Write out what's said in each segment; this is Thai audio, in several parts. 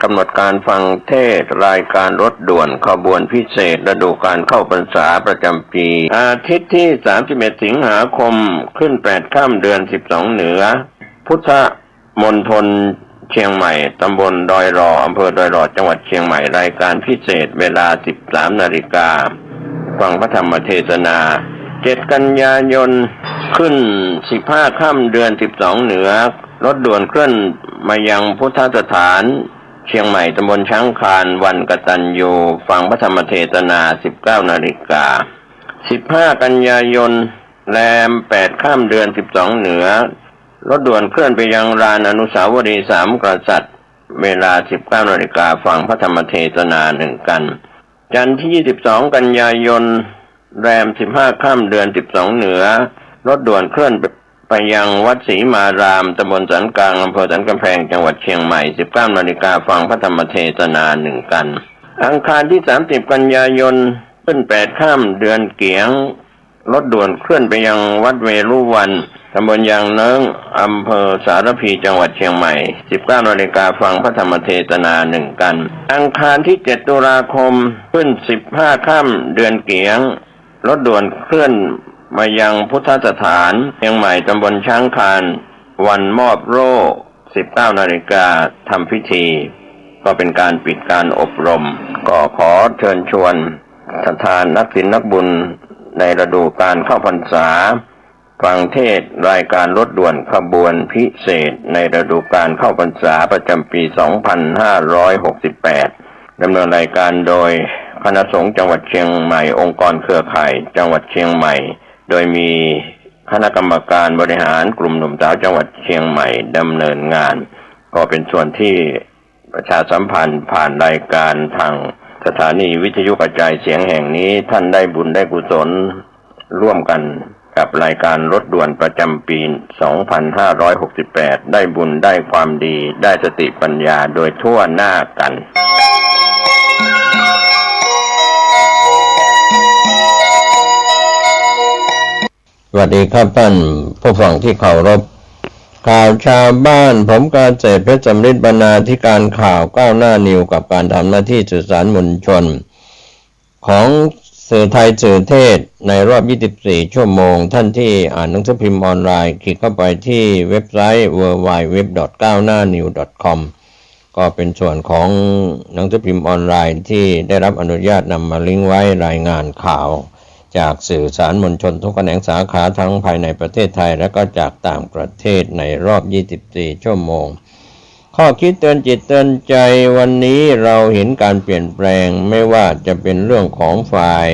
กำหนดการฟังเทศรายการรถด่วนขบวนพิเศษฤดูกาลเข้าพรรษาประจำปีอาทิตย์ที่31สิงหาคมขึ้น8ค่ำเดือน12เหนือพุทธมณฑลเชียงใหม่ตำบลดอยรออำเภอดอยรอจังหวัดเชียงใหม่รายการพิเศษเวลา 13 นาฬิกาฟังพระธรรมเทศนา7 กันยายนขึ้น15ค่ำเดือน12เหนือรถด่วนเคลื่อนมายังพุทธสถานเชียงใหม่ตำบลช้างคานวันกตัญญูฟังพระธรรมเทศนา19 นาฬิกา15 กันยายนแรม8ค่ำเดือน12เหนือรถด่วนเคลื่อนไปยังลานอนุสาวรีย์3 กษัตริย์เวลา 19 นาฬิกาฟังพระธรรมเทศนา1 กันจันทร์ที่22 กันยายนแรม15 ค่ำเดือน12เหนือรถด่วนเคลื่อนไปยังวัดศรีมารามตำบลสันกลางอำเภอสันกำแพงจังหวัดเชียงใหม่ 19 นาฬิกาฟังพระธรรมเทศนา1 กันอังคารที่30 กันยายนขึ้น8 ค่ำเดือนเกียงรถด่วนเคลื่อนไปยังวัดเวรุวันตำบลยางเนิ้งอำเภอสารพีจังหวัดเชียงใหม่ 19 นาฬิกาฟังพระธรรมเทศนา1 กันอังคารที่7 ตุลาคมขึ้น15 ค่ำเดือนเกียงรถด่วนเคลื่อนมายังพุทธสถานเชียงใหม่ตำบลช้างคานวันมอบโล่ 19 นาฬิกาทำพิธีก็เป็นการปิดการอบรมก็ขอเชิญชวนศรัทธานักศีลนักบุญในฤดูกาลเข้าพรรษาฟังเทศรายการรถด่วนขบวนพิเศษในฤดูกาลเข้าพรรษาประจำปี 2568 ดำเนินรายการโดยคณะสงฆ์จังหวัดเชียงใหม่องค์กรเครือข่ายจังหวัดเชียงใหม่โดยมีคณะกรรมการบริหารกลุ่มหนุ่มสาวจังหวัดเชียงใหม่ดำเนินงานก็เป็นส่วนที่ประชาสัมพันธ์ผ่านรายการทางสถานีวิทยุกระจายเสียงแห่งนี้ท่านได้บุญได้กุศลร่วมกันกับรายการรถด่วนประจำปี 2568 ได้บุญได้ความดีได้สติปัญญาโดยทั่วหน้ากันสวัสดีครับท่านผู้ฟังที่เคารพข่าวชาวบ้านผมเกษตรเพชรสำริดบรรณาธิการข่าวก้าวหน้านิวกับการทำหน้าที่สื่อสารมวลชนของสื่อไทยสื่อเทศในรอบ24 ชั่วโมงท่านที่อ่านหนังสือพิมพ์ออนไลน์คลิกเข้าไปที่เว็บไซต์ www.gawnahnew.com ก็เป็นส่วนของหนังสือพิมพ์ออนไลน์ที่ได้รับอนุญาตนำมาลิงก์ไว้รายงานข่าวจากสื่อสารมวลชนทุกแขนงสาขาทั้งภายในประเทศไทยและก็จากต่างประเทศในรอบ24 ชั่วโมงข้อคิดเตือนจิตเตือนใจวันนี้เราเห็นการเปลี่ยนแปลงไม่ว่าจะเป็นเรื่องของฝ่าย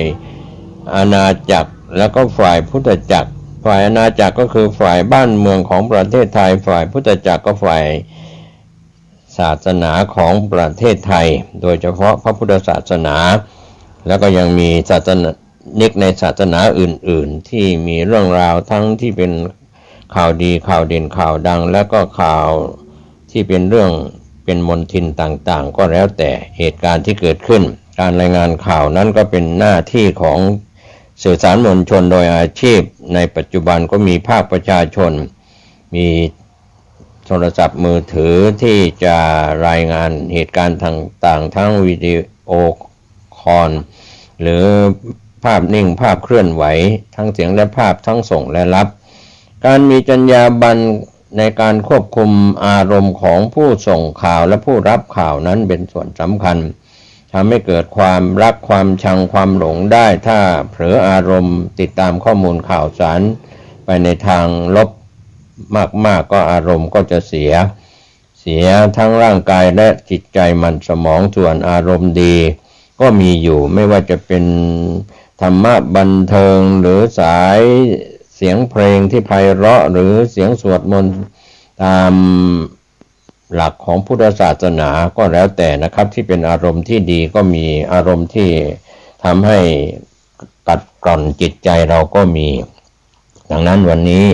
อาณาจักรแล้วก็ฝ่ายพุทธจักรฝ่ายอาณาจักรก็คือฝ่ายบ้านเมืองของประเทศไทยฝ่ายพุทธจักรก็ฝ่ายศาสนาของประเทศไทยโดยเฉพาะพระพุทธศาสนาแล้วก็ยังมีศาสนาในศาสนาอื่นๆที่มีเรื่องราวทั้งที่เป็นข่าวดีข่าวเด่นข่าวดังและก็ข่าวที่เป็นเรื่องเป็นมลทินต่างๆก็แล้วแต่เหตุการณ์ที่เกิดขึ้นการรายงานข่าวนั้นก็เป็นหน้าที่ของสื่อสารมวลชนโดยอาชีพในปัจจุบันก็มีภาคประชาชนมีโทรศัพท์มือถือที่จะรายงานเหตุการณ์ต่างๆทั้งวิดีโอคอลหรือภาพนิ่งภาพเคลื่อนไหวทั้งเสียงและภาพทั้งส่งและรับการมีจรรยาบรรณในการควบคุมอารมณ์ของผู้ส่งข่าวและผู้รับข่าวนั้นเป็นส่วนสำคัญทำให้เกิดความรักความชังความหลงได้ถ้าเผลออารมณ์ติดตามข้อมูลข่าวสารไปในทางลบมากๆก็อารมณ์ก็จะเสียทั้งร่างกายและจิตใจมันสมองส่วนอารมณ์ดีก็มีอยู่ไม่ว่าจะเป็นธรรมะบันเทิงหรือสายเสียงเพลงที่ไพเราะหรือเสียงสวดมนต์ตามหลักของพุทธศาสนาก็แล้วแต่นะครับที่เป็นอารมณ์ที่ดีก็มีอารมณ์ที่ทำให้กัดกร่อนจิตใจเราก็มีดังนั้นวันนี้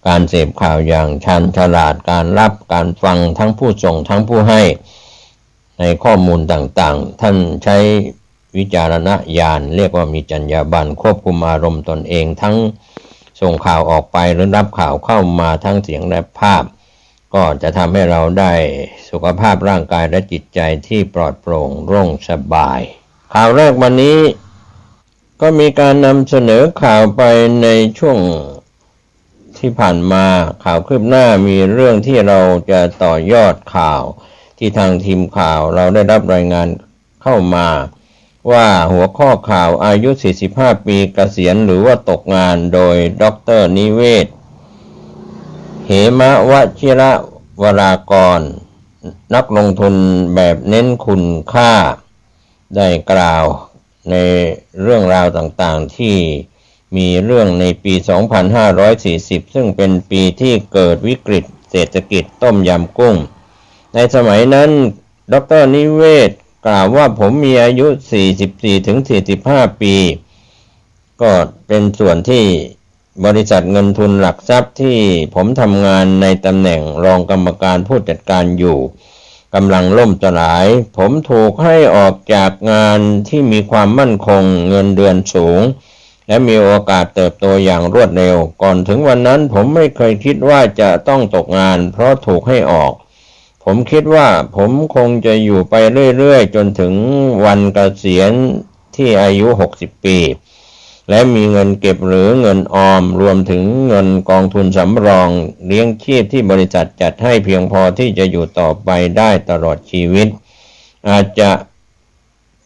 การเสพข่าวอย่างชันฉลาดการรับการฟังทั้งผู้ส่งทั้งผู้ให้ในข้อมูลต่างๆท่านใช้วิจารณญาณเรียกว่ามีจรรยาบรรณควบคุมอารมณ์ตนเองทั้งส่งข่าวออกไปหรือรับข่าวเข้ามาทั้งเสียงและภาพ ก็จะทำให้เราได้สุขภาพร่างกายและจิตใจที่ปลอดโปร่งโล่งสบายข่าวแรกวันนี้ก็มีการนำเสนอข่าวไปในช่วงที่ผ่านมาข่าวคืบหน้ามีเรื่องที่เราจะต่อยอดข่าวที่ทางทีมข่าวเราได้รับรายงานเข้ามาว่าหัวข้อข่าวอายุ45ปีเกษียณหรือว่าตกงานโดยดร.นิเวศเหมวชิรวรากรนักลงทุนแบบเน้นคุณค่าได้กล่าวในเรื่องราวต่างๆที่มีเรื่องในปี 2540 ซึ่งเป็นปีที่เกิดวิกฤตเศรษฐกิจต้มยำกุ้งในสมัยนั้นดร.นิเวศกล่าวว่าผมมีอายุ 44-45 ปีก็เป็นส่วนที่บริษัทเงินทุนหลักทรัพย์ที่ผมทำงานในตำแหน่งรองกรรมการผู้จัดการอยู่กำลังล่มสลายผมถูกให้ออกจากงานที่มีความมั่นคงเงินเดือนสูงและมีโอกาสเติบโตอย่างรวดเร็วก่อนถึงวันนั้นผมไม่เคยคิดว่าจะต้องตกงานเพราะถูกให้ออกผมคิดว่าผมคงจะอยู่ไปเรื่อยๆจนถึงวันเกษียณที่อายุ60ปีและมีเงินเก็บหรือเงินออมรวมถึงเงินกองทุนสำรองเลี้ยงชีพที่บริษัทจัดให้เพียงพอที่จะอยู่ต่อไปได้ตลอดชีวิตอาจจะ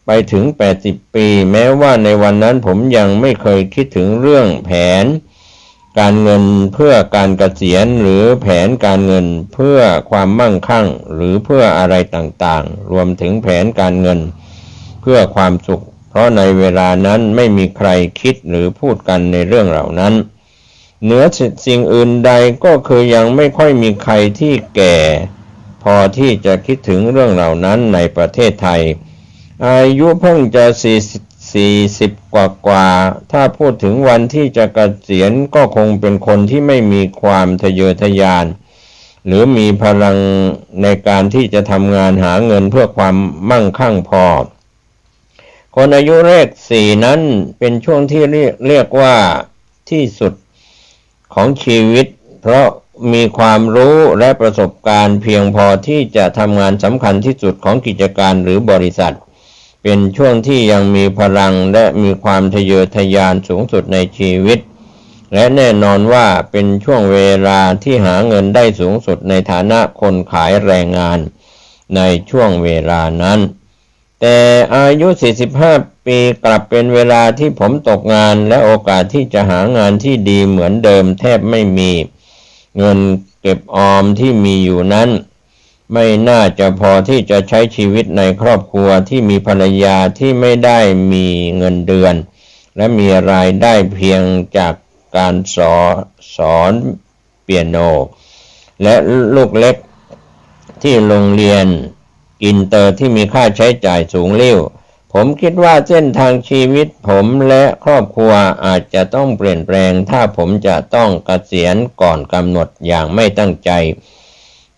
ไปถึง80ปีแม้ว่าในวันนั้นผมยังไม่เคยคิดถึงเรื่องแผนการเงินเพื่อการเกษียณหรือแผนการเงินเพื่อความมั่งคั่งหรือเพื่ออะไรต่างๆรวมถึงแผนการเงินเพื่อความสุขเพราะในเวลานั้นไม่มีใครคิดหรือพูดกันในเรื่องเหล่านั้นเหนือสิ่งอื่นใดก็คือยังไม่ค่อยมีใครที่แก่พอที่จะคิดถึงเรื่องเหล่านั้นในประเทศไทยอายุเพิ่งจะ40กว่าถ้าพูดถึงวันที่จะเกษียณก็คงเป็นคนที่ไม่มีความทะเยอทะยานหรือมีพลังในการที่จะทำงานหาเงินเพื่อความมั่งคั่งพอคนอายุเลข4นั้นเป็นช่วงที่เรียกว่าที่สุดของชีวิตเพราะมีความรู้และประสบการณ์เพียงพอที่จะทำงานสำคัญที่สุดของกิจการหรือบริษัทเป็นช่วงที่ยังมีพลังและมีความทะเยอทะยานสูงสุดในชีวิตและแน่นอนว่าเป็นช่วงเวลาที่หาเงินได้สูงสุดในฐานะคนขายแรงงานในช่วงเวลานั้นแต่อายุ45ปีกลับเป็นเวลาที่ผมตกงานและโอกาสที่จะหางานที่ดีเหมือนเดิมแทบไม่มีเงินเก็บออมที่มีอยู่นั้นไม่น่าจะพอที่จะใช้ชีวิตในครอบครัวที่มีภรรยาที่ไม่ได้มีเงินเดือนและมีรายได้เพียงจากการสอนเปียโนและลูกเล็กที่โรงเรียนอินเตอร์ที่มีค่าใช้จ่ายสูงลิ่วผมคิดว่าเส้นทางชีวิตผมและครอบครัวอาจจะต้องเปลี่ยนแปลงถ้าผมจะต้องเกษียณก่อนกำหนดอย่างไม่ตั้งใจ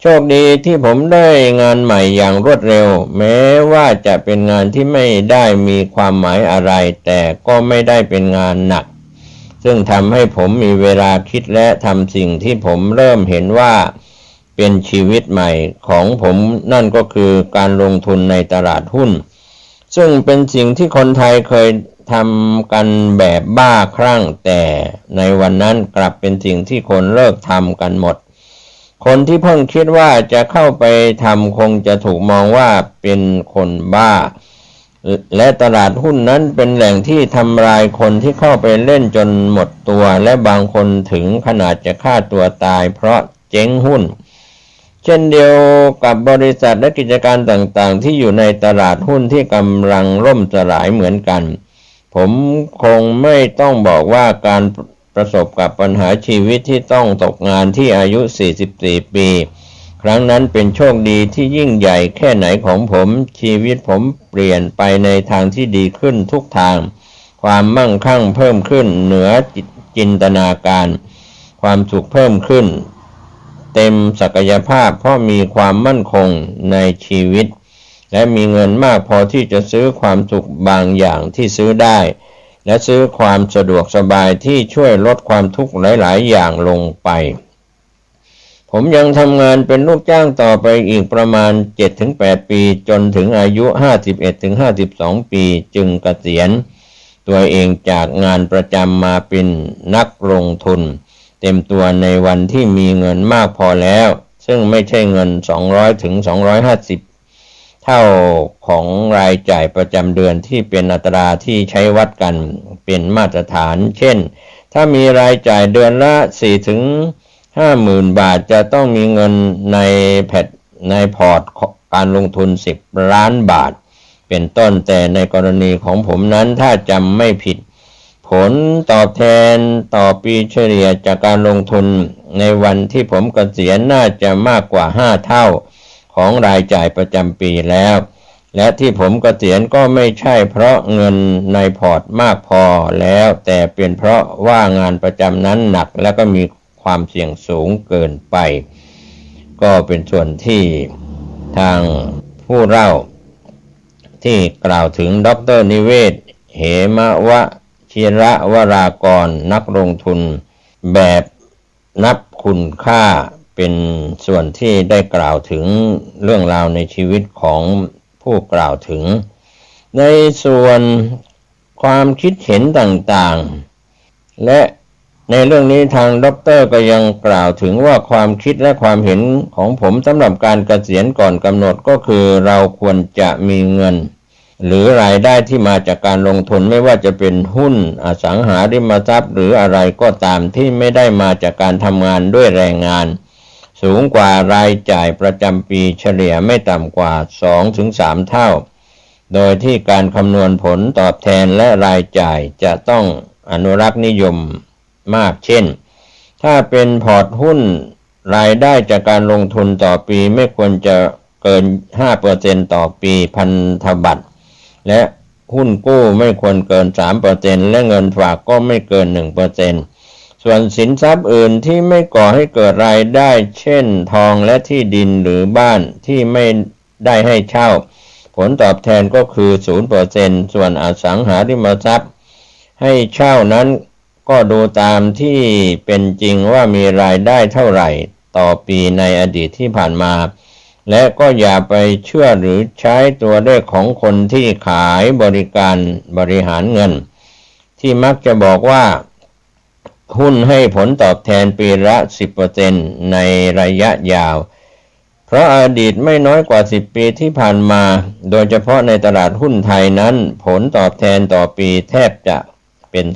โชคดีที่ผมได้งานใหม่อย่างรวดเร็วแม้ว่าจะเป็นงานที่ไม่ได้มีความหมายอะไรแต่ก็ไม่ได้เป็นงานหนักซึ่งทำให้ผมมีเวลาคิดและทำสิ่งที่ผมเริ่มเห็นว่าเป็นชีวิตใหม่ของผมนั่นก็คือการลงทุนในตลาดหุ้นซึ่งเป็นสิ่งที่คนไทยเคยทำกันแบบบ้าคลั่งแต่ในวันนั้นกลับเป็นสิ่งที่คนเลิกทำกันหมดคนที่เพิ่งคิดว่าจะเข้าไปทำคงจะถูกมองว่าเป็นคนบ้าและตลาดหุ้นนั้นเป็นแหล่งที่ทำลายคนที่เข้าไปเล่นจนหมดตัวและบางคนถึงขนาดจะฆ่าตัวตายเพราะเจ๊งหุ้นเช่นเดียวกับบริษัทและกิจการต่างๆที่อยู่ในตลาดหุ้นที่กำลังล่มสลายเหมือนกันผมคงไม่ต้องบอกว่าการประสบกับปัญหาชีวิตที่ต้องตกงานที่อายุ44ปีครั้งนั้นเป็นโชคดีที่ยิ่งใหญ่แค่ไหนของผมชีวิตผมเปลี่ยนไปในทางที่ดีขึ้นทุกทางความมั่งคั่งเพิ่มขึ้นเหนือจินตนาการความสุขเพิ่มขึ้นเต็มศักยภาพเพราะมีความมั่นคงในชีวิตและมีเงินมากพอที่จะซื้อความสุขบางอย่างที่ซื้อได้และซื้อความสะดวกสบายที่ช่วยลดความทุกข์หลายๆอย่างลงไปผ ผมยังทำงานเป็นลูกจ้างต่อไปอีกประมาณ 7-8 ปีจนถึงอายุ 51-52 ปีจึงเกษียณตัวเองจากงานประจำมาเป็นนักลงทุนเต็มตัวในวันที่มีเงินมากพอแล้วซึ่งไม่ใช่เงิน200-250เท่าของรายจ่ายประจำเดือนที่เป็นอัตราที่ใช้วัดกันเป็นมาตรฐานเช่นถ้ามีรายจ่ายเดือนละ 4-50,000 บาทจะต้องมีเงินในพอร์ตการลงทุน10 ล้านบาทเป็นต้นแต่ในกรณีของผมนั้นถ้าจำไม่ผิดผลตอบแทนต่อปีเฉลี่ยจากการลงทุนในวันที่ผมเกษียณน่าจะมากกว่า5 เท่าของรายจ่ายประจำปีแล้วและที่ผมเกษียณก็ไม่ใช่เพราะเงินในพอร์ตมากพอแล้วแต่เป็นเพราะว่างานประจำนั้นหนักและก็มีความเสี่ยงสูงเกินไปก็เป็นส่วนที่ทางผู้เล่าที่กล่าวถึงดร.นิเวศน์เหมวชิระวรากรนักลงทุนแบบนับคุณค่าเป็นส่วนที่ได้กล่าวถึงเรื่องราวในชีวิตของผู้กล่าวถึงในส่วนความคิดเห็นต่างๆและในเรื่องนี้ทางด็อกเตอร์ก็ยังกล่าวถึงว่าความคิดและความเห็นของผมสำหรับการเกษียณก่อนกำหนดก็คือเราควรจะมีเงินหรือรายได้ที่มาจากการลงทุนไม่ว่าจะเป็นหุ้นอสังหาริมทรัพย์หรืออะไรก็ตามที่ไม่ได้มาจากการทำงานด้วยแรงงานสูงกว่ารายจ่ายประจำปีเฉลี่ยไม่ต่ำกว่า 2-3 เท่าโดยที่การคำนวณผลตอบแทนและรายจ่ายจะต้องอนุรักษ์นิยมมากเช่นถ้าเป็นพอร์ตหุ้นรายได้จากการลงทุนต่อปีไม่ควรจะเกิน 5% ต่อปีพันธบัตรและหุ้นกู้ไม่ควรเกิน 3% และเงินฝากก็ไม่เกิน 1% ส่วนสินทรัพย์อื่นที่ไม่ก่อให้เกิดรายได้เช่นทองและที่ดินหรือบ้านที่ไม่ได้ให้เช่าผลตอบแทนก็คือ 0% ส่วนอสังหาริมทรัพย์ให้เช่านั้นก็ดูตามที่เป็นจริงว่ามีรายได้เท่าไหร่ต่อปีในอดีตที่ผ่านมาและก็อย่าไปเชื่อหรือใช้ตัวเลขของคนที่ขายบริการบริหารเงินที่มักจะบอกว่าหุ้นให้ผลตอบแทนปีละ 10% ในระยะยาวเพราะอดีตไม่น้อยกว่า10 ปีที่ผ่านมาโดยเฉพาะในตลาดหุ้นไทยนั้นผลตอบแทนต่อปีแทบจะเป็น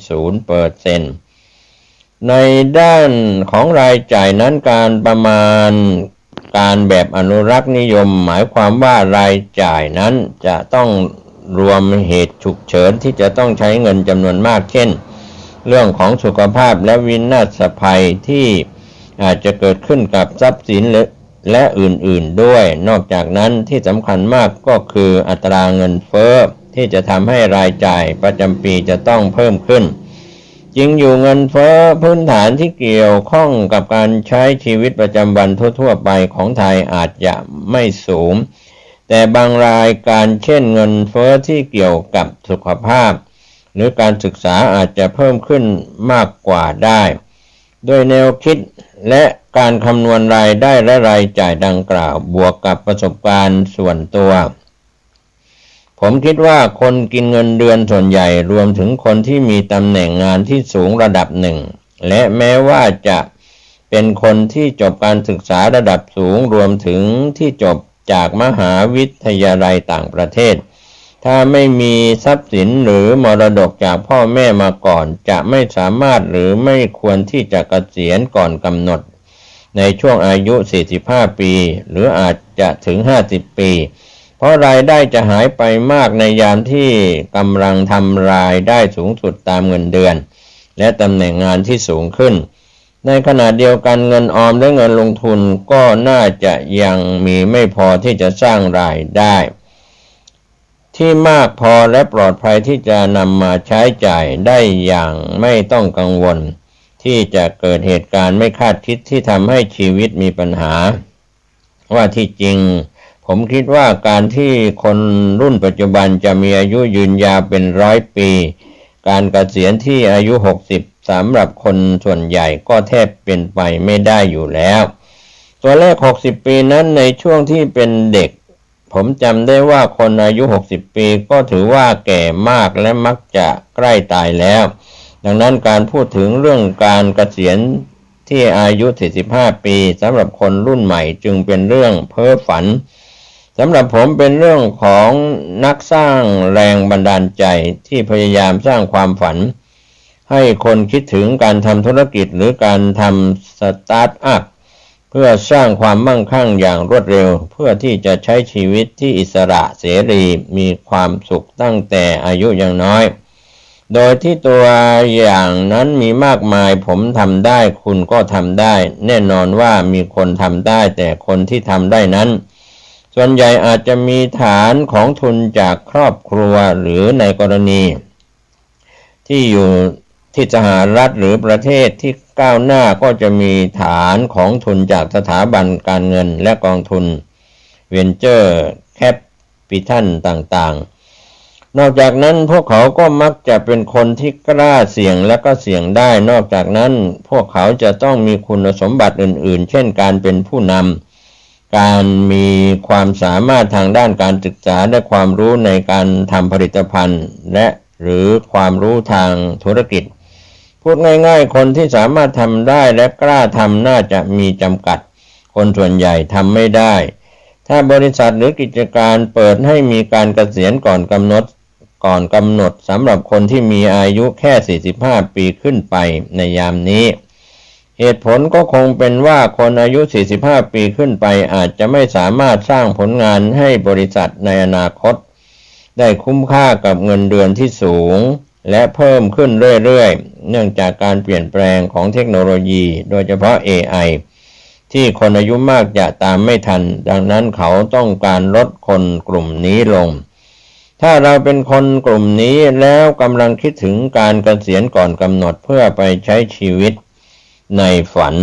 0% ในด้านของรายจ่ายนั้นการประมาณการแบบอนุรักษ์นิยมหมายความว่ารายจ่ายนั้นจะต้องรวมเหตุฉุกเฉินที่จะต้องใช้เงินจำนวนมากเช่นเรื่องของสุขภาพและวินาศภัยที่อาจจะเกิดขึ้นกับทรัพย์สินและอื่นๆด้วยนอกจากนั้นที่สำคัญมากก็คืออัตราเงินเฟ้อที่จะทำให้รายจ่ายประจำปีจะต้องเพิ่มขึ้นจริงอยู่เงินเฟ้อพื้นฐานที่เกี่ยวข้องกับการใช้ชีวิตประจำวันทั่วๆไปของไทยอาจจะไม่สูงแต่บางรายการเช่นเงินเฟ้อที่เกี่ยวกับสุขภาพหรือการศึกษาอาจจะเพิ่มขึ้นมากกว่าได้โดยแนวคิดและการคำนวณรายได้และรายจ่ายดังกล่าวบวกกับประสบการณ์ส่วนตัวผมคิดว่าคนกินเงินเดือนส่วนใหญ่รวมถึงคนที่มีตำแหน่งงานที่สูงระดับหนึ่งและแม้ว่าจะเป็นคนที่จบการศึกษาระดับสูงรวมถึงที่จบจากมหาวิทยาลัยต่างประเทศถ้าไม่มีทรัพย์สินหรือมรดกจากพ่อแม่มาก่อนจะไม่สามารถหรือไม่ควรที่จะเกษียณก่อนกำหนดในช่วงอายุ 45 ปีหรืออาจจะถึง 50 ปีเพราะรายได้จะหายไปมากในยามที่กำลังทำรายได้สูงสุดตามเงินเดือนและตำแหน่งงานที่สูงขึ้นในขณะเดียวกันเงินออมและเงินลงทุนก็น่าจะยังมีไม่พอที่จะสร้างรายได้ที่มากพอและปลอดภัยที่จะนำมาใช้จ่ายได้อย่างไม่ต้องกังวลที่จะเกิดเหตุการณ์ไม่คาดคิดที่ทำให้ชีวิตมีปัญหาว่าที่จริงผมคิดว่าการที่คนรุ่นปัจจุบันจะมีอายุยืนยาวเป็น100 ปีการเกษียณที่อายุ60สำหรับคนส่วนใหญ่ก็แทบเป็นไปไม่ได้อยู่แล้ว ตัวเลข60 ปีนั้นในช่วงที่เป็นเด็กผมจำได้ว่าคนอายุ60 ปีก็ถือว่าแก่มากและมักจะใกล้ตายแล้วดังนั้นการพูดถึงเรื่องการเกษียณที่อายุ45 ปีสำหรับคนรุ่นใหม่จึงเป็นเรื่องเพ้อฝันสำหรับผมเป็นเรื่องของนักสร้างแรงบันดาลใจที่พยายามสร้างความฝันให้คนคิดถึงการทำธุรกิจหรือการทำสตาร์ทอัพเพื่อสร้างความมั่งคั่งอย่างรวดเร็วเพื่อที่จะใช้ชีวิตที่อิสระเสรีมีความสุขตั้งแต่อายุยังน้อยโดยที่ตัวอย่างนั้นมีมากมายผมทำได้คุณก็ทำได้แน่นอนว่ามีคนทำได้แต่คนที่ทำได้นั้นส่วนใหญ่อาจจะมีฐานของทุนจากครอบครัวหรือในกรณีที่อยู่ที่สหรัฐหรือประเทศที่ก้าวหน้าก็จะมีฐานของทุนจากสถาบันการเงินและกองทุนเวนเจอร์แคปิทัลต่างๆนอกจากนั้นพวกเขาก็มักจะเป็นคนที่กล้าเสี่ยงและก็เสี่ยงได้นอกจากนั้นพวกเขาจะต้องมีคุณสมบัติอื่นๆเช่นการเป็นผู้นำการมีความสามารถทางด้านการศึกษาและความรู้ในการทำผลิตภัณฑ์และหรือความรู้ทางธุรกิจพูดง่ายๆคนที่สามารถทำได้และกล้าทำน่าจะมีจำกัดคนส่วนใหญ่ทำไม่ได้ถ้าบริษัทหรือกิจการเปิดให้มีการเกษียณก่อนกำหนดสำหรับคนที่มีอายุแค่45 ปีขึ้นไปในยามนี้เหตุผลก็คงเป็นว่าคนอายุ45 ปีขึ้นไปอาจจะไม่สามารถสร้างผลงานให้บริษัทในอนาคตได้คุ้มค่ากับเงินเดือนที่สูงและเพิ่มขึ้นเรื่อยๆเนื่องจากการเปลี่ยนแปลงของเทคโนโลยีโดยเฉพาะ AI ที่คนอายุมากจะตามไม่ทันดังนั้นเขาต้องการลดคนกลุ่มนี้ลงถ้าเราเป็นคนกลุ่มนี้แล้วกำลังคิดถึงการเกษียณก่อนกำหนดเพื่อไปใช้ชีวิตในฝัน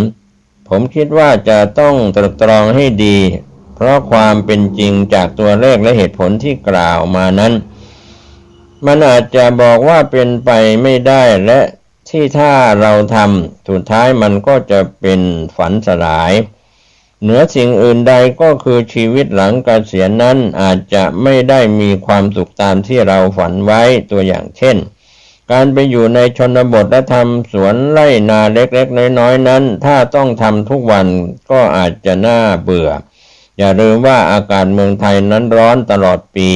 ผมคิดว่าจะต้องตรึกตรองให้ดีเพราะความเป็นจริงจากตัวเลขและเหตุผลที่กล่าวมานั้นมันอาจจะบอกว่าเป็นไปไม่ได้และที่ถ้าเราทำสุดท้ายมันก็จะเป็นฝันสลายเหนือสิ่งอื่นใดก็คือชีวิตหลังเกษียณนั้นอาจจะไม่ได้มีความสุขตามที่เราฝันไว้ตัวอย่างเช่นการไปอยู่ในชนบทและทำสวนไร่นาเล็กๆน้อยๆนั้นถ้าต้องทำทุกวันก็อาจจะน่าเบื่ออย่าลืมว่าอากาศเมืองไทยนั้นร้อนตลอดปี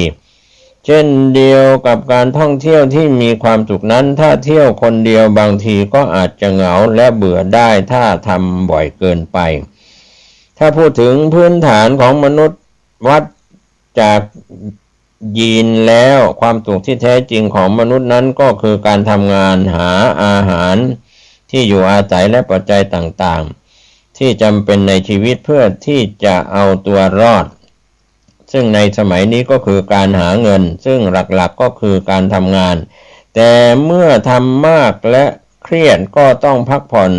เช่นเดียวกับการท่องเที่ยวที่มีความสุขนั้นถ้าเที่ยวคนเดียวบางทีก็อาจจะเหงาและเบื่อได้ถ้าทำบ่อยเกินไปถ้าพูดถึงพื้นฐานของมนุษย์วัดจากยีนแล้วความสุขที่แท้จริงของมนุษย์นั้นก็คือการทำงานหาอาหารที่อยู่อาศัยและปัจจัยต่างๆที่จำเป็นในชีวิตเพื่อที่จะเอาตัวรอดซึ่งในสมัยนี้ก็คือการหาเงินซึ่งหลักๆก็คือการทำงานแต่เมื่อทำมากและเครียดก็ต้องพักผ่อน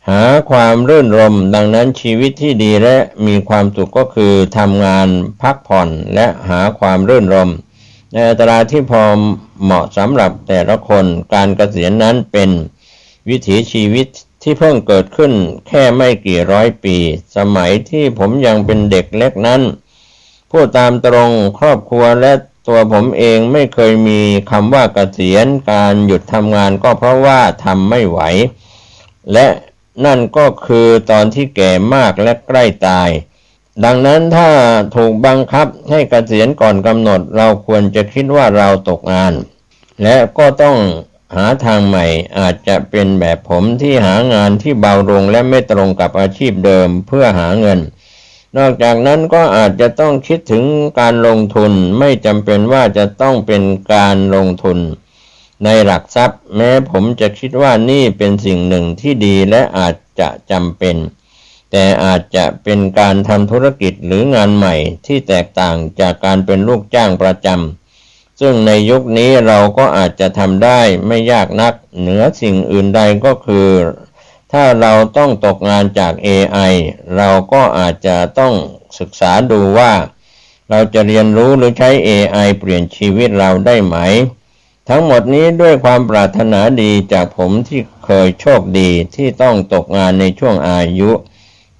หาความรื่นรมย์ดังนั้นชีวิตที่ดีและมีความสุขก็คือทำงานพักผ่อนและหาความรื่นรมย์ในอัตราที่พอเหมาะสำหรับแต่ละคนการเกษียณนั้นเป็นวิถีชีวิตที่เพิ่งเกิดขึ้นแค่ไม่กี่ร้อยปีสมัยที่ผมยังเป็นเด็กเล็กนั้นพูดตามตรงครอบครัวและตัวผมเองไม่เคยมีคำว่าเกษียณการหยุดทำงานก็เพราะว่าทำไม่ไหวและนั่นก็คือตอนที่แก่มากและใกล้ตายดังนั้นถ้าถูกบังคับให้เกษียณก่อนกำหนดเราควรจะคิดว่าเราตกงานและก็ต้องหาทางใหม่อาจจะเป็นแบบผมที่หางานที่เบาลงและไม่ตรงกับอาชีพเดิมเพื่อหาเงินนอกจากนั้นก็อาจจะต้องคิดถึงการลงทุนไม่จำเป็นว่าจะต้องเป็นการลงทุนในหลักทรัพย์แม้ผมจะคิดว่านี่เป็นสิ่งหนึ่งที่ดีและอาจจะจำเป็นแต่อาจจะเป็นการทำธุรกิจหรืองานใหม่ที่แตกต่างจากการเป็นลูกจ้างประจำซึ่งในยุคนี้เราก็อาจจะทำได้ไม่ยากนักเหนือสิ่งอื่นใดก็คือถ้าเราต้องตกงานจาก AI เราก็อาจจะต้องศึกษาดูว่าเราจะเรียนรู้หรือใช้ AI เปลี่ยนชีวิตเราได้ไหมทั้งหมดนี้ด้วยความปรารถนาดีจากผมที่เคยโชคดีที่ต้องตกงานในช่วงอายุ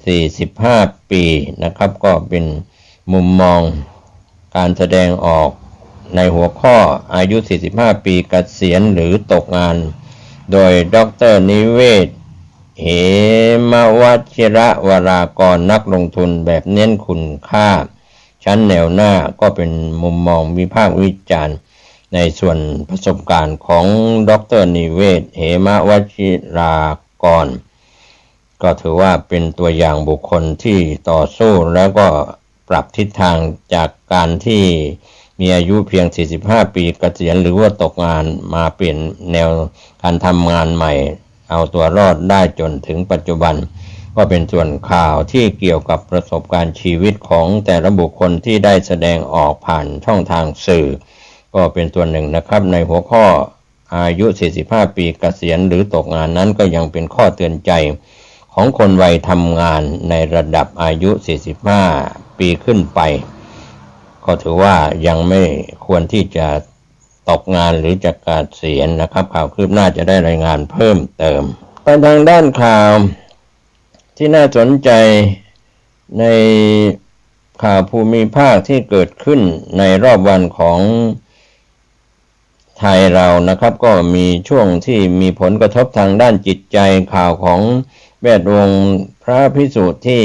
45 ปีนะครับก็เป็นมุมมองการแสดงออกในหัวข้ออายุ45 ปีเกษียณหรือตกงานโดยดร.นิเวศน์เหมวชิระวรากรนักลงทุนแบบเน้นคุณค่าชั้นแนวหน้าก็เป็นมุมมองวิพากษ์วิจารณ์ในส่วนประสบการณ์ของดร.นิเวศน์เหมวชิรากรก็ถือว่าเป็นตัวอย่างบุคคลที่ต่อสู้แล้วก็ปรับทิศทางจากการที่มีอายุเพียง45 ปีเกษียณหรือว่าตกงานมาเปลี่ยนแนวการทำงานใหม่เอาตัวรอดได้จนถึงปัจจุบันก็เป็นส่วนข่าวที่เกี่ยวกับประสบการณ์ชีวิตของแต่ละบุคคลที่ได้แสดงออกผ่านช่องทางสื่อก็เป็นส่วนหนึ่งนะครับในหัวข้ออายุ45 ปีเกษียณหรือตกงานนั้นก็ยังเป็นข้อเตือนใจของคนวัยทำงานในระดับอายุ45 ปีขึ้นไปก็ถือว่ายังไม่ควรที่จะตกงานหรือจะเกษียณนะครับข่าวคืบหน้าจะได้รายงานเพิ่มเติมไปทางด้านข่าวที่น่าสนใจในข่าวภูมิภาคที่เกิดขึ้นในรอบวันของไทยเรานะครับก็มีช่วงที่มีผลกระทบทางด้านจิตใจข่าวของแวดวงพระภิกษุที่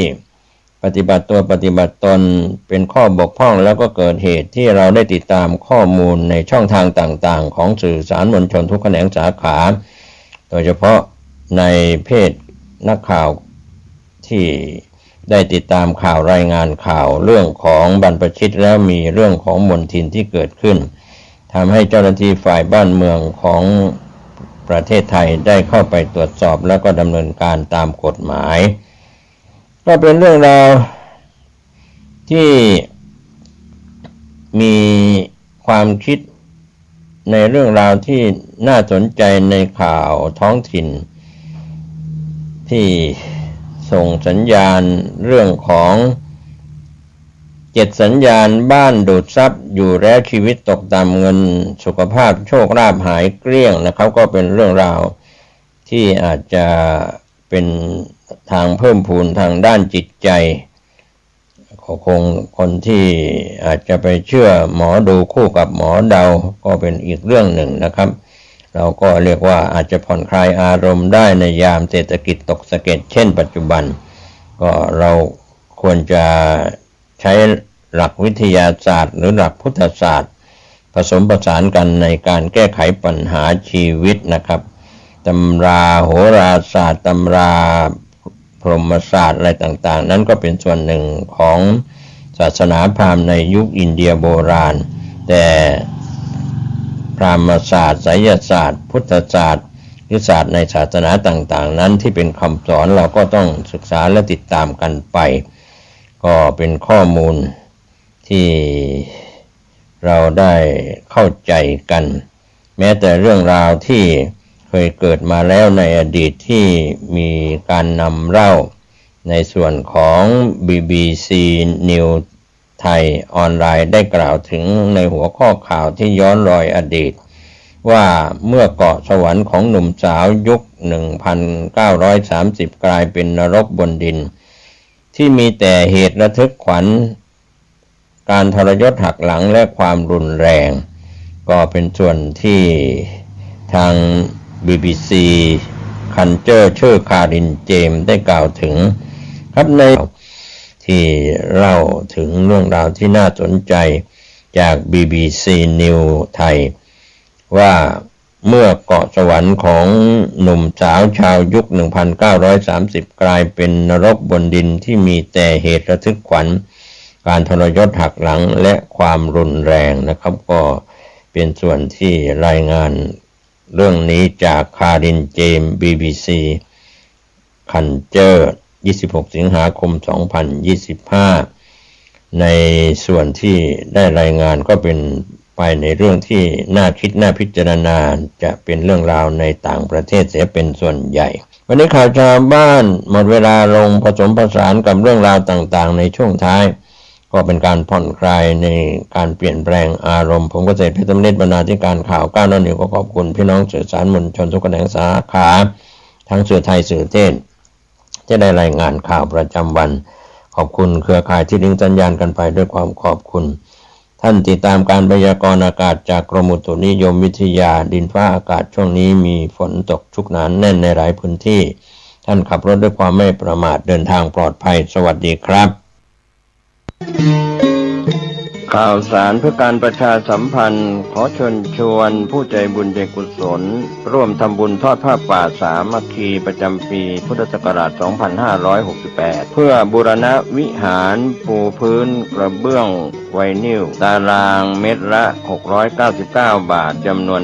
ปฏิบัติตัวปฏิบัติตนเป็นข้อบกพร่องแล้วก็เกิดเหตุที่เราได้ติดตามข้อมูลในช่องทางต่างๆของสื่อสารมวลชนทุกแขนงสาขาโดยเฉพาะในเพจนักข่าวที่ได้ติดตามข่าวรายงานข่าวเรื่องของบรรพชิตแล้วมีเรื่องของมลทินที่เกิดขึ้นทำให้เจ้าหน้าที่ฝ่ายบ้านเมืองของประเทศไทยได้เข้าไปตรวจสอบแล้วก็ดำเนินการตามกฎหมายก็เป็นเรื่องราวที่มีความคิดในเรื่องราวที่น่าสนใจในข่าวท้องถิ่นที่ส่งสัญญาณเรื่องของ7 สัญญาณบ้านดูดซับอยู่แล้วชีวิตตกต่ำเงินสุขภาพโชคลาภหายเกลี้ยงนะครับก็เป็นเรื่องราวที่อาจจะเป็นทางเพิ่มพูนทางด้านจิตใจคงคนที่อาจจะไปเชื่อหมอดูคู่กับหมอเดาก็เป็นอีกเรื่องหนึ่งนะครับเราก็เรียกว่าอาจจะผ่อนคลายอารมณ์ได้ในยามเศรษฐกิจตกสะเก็ดเช่นปัจจุบันก็เราควรจะใช้หลักวิทยาศาสตร์หรือหลักพุทธศาสตร์ผสมผสานกันในการแก้ไขปัญหาชีวิตนะครับตำราโหราศาสตร์ตำราพรหมศาสตร์อะไรต่างๆนั้นก็เป็นส่วนหนึ่งของศาสนาพราหมณ์ในยุคอินเดียโบราณแต่พราหมศาสตร์ไสยศาสตร์พุทธศาสตร์หรือศาสตร์ในศาสนาต่างๆนั้นที่เป็นคำสอนเราก็ต้องศึกษาและติดตามกันไปก็เป็นข้อมูลที่เราได้เข้าใจกันแม้แต่เรื่องราวที่เคยเกิดมาแล้วในอดีตที่มีการนำเล่าในส่วนของ BBC News ไทยออนไลน์ได้กล่าวถึงในหัวข้อข่าวที่ย้อนรอยอดีตว่าเมื่อเกาะสวรรค์ของหนุ่มสาวยุค 1930 กลายเป็นนรกบนดินที่มีแต่เหตุระทึกขวัญการทรยศหักหลังและความรุนแรงก็เป็นส่วนที่ทาง BBC คันเจอร์ชื่อคารินเจมได้กล่าวถึงครับในที่เล่าถึงเรื่องราวที่น่าสนใจจาก BBC News ไทยว่าเมื่อเกาะสวรรค์ของหนุ่มสาวชาวยุค 1930 กลายเป็นนรกบนดินที่มีแต่เหตุระทึกขวัญการทรยศหักหลังและความรุนแรงนะครับก็เป็นส่วนที่รายงานเรื่องนี้จากคารินเจม BBC คันเจอร์26 สิงหาคม 2025ในส่วนที่ได้รายงานก็เป็นไปในเรื่องที่น่าคิดน่าพิจารณาจะเป็นเรื่องราวในต่างประเทศเสียเป็นส่วนใหญ่วันนี้ข่าวชาวบ้านหมดเวลาลงผสมผสานกับเรื่องราวต่างๆในช่วงท้ายก็เป็นการผ่อนคลายในการเปลี่ยนแปลงอารมณ์ผมเกษตรเพชรธรรมนิตบรรณาธิการข่าวก้าวหน้าหนึ่งก็ขอบคุณพี่น้องสื่อสารมวลชนทุกแขนงสาขาทั้งสื่อไทยสื่อเทศ จะได้รายงานข่าวประจำวันขอบคุณเครือข่ายที่ลิงก์สัญญาณกันไปด้วยความขอบคุณท่านติดตามการพยากรณ์อากาศจากกรมอุตุนิยมวิทยาดินฟ้าอากาศช่วงนี้มีฝนตกชุกหนาแน่นในหลายพื้นที่ท่านขับรถด้วยความไม่ประมาทเดินทางปลอดภัยสวัสดีครับข่าวสารเพื่อการประชาสัมพันธ์ขอเชิญชวนผู้ใจบุญใจกุศลร่วมทำบุญทอดผ้าป่าสามัคคีประจำปีพุทธศักราช 2568 เพื่อบูรณะวิหารปูพื้นกระเบื้องไวนิลตารางเมตรละ 699 บาทจำนวน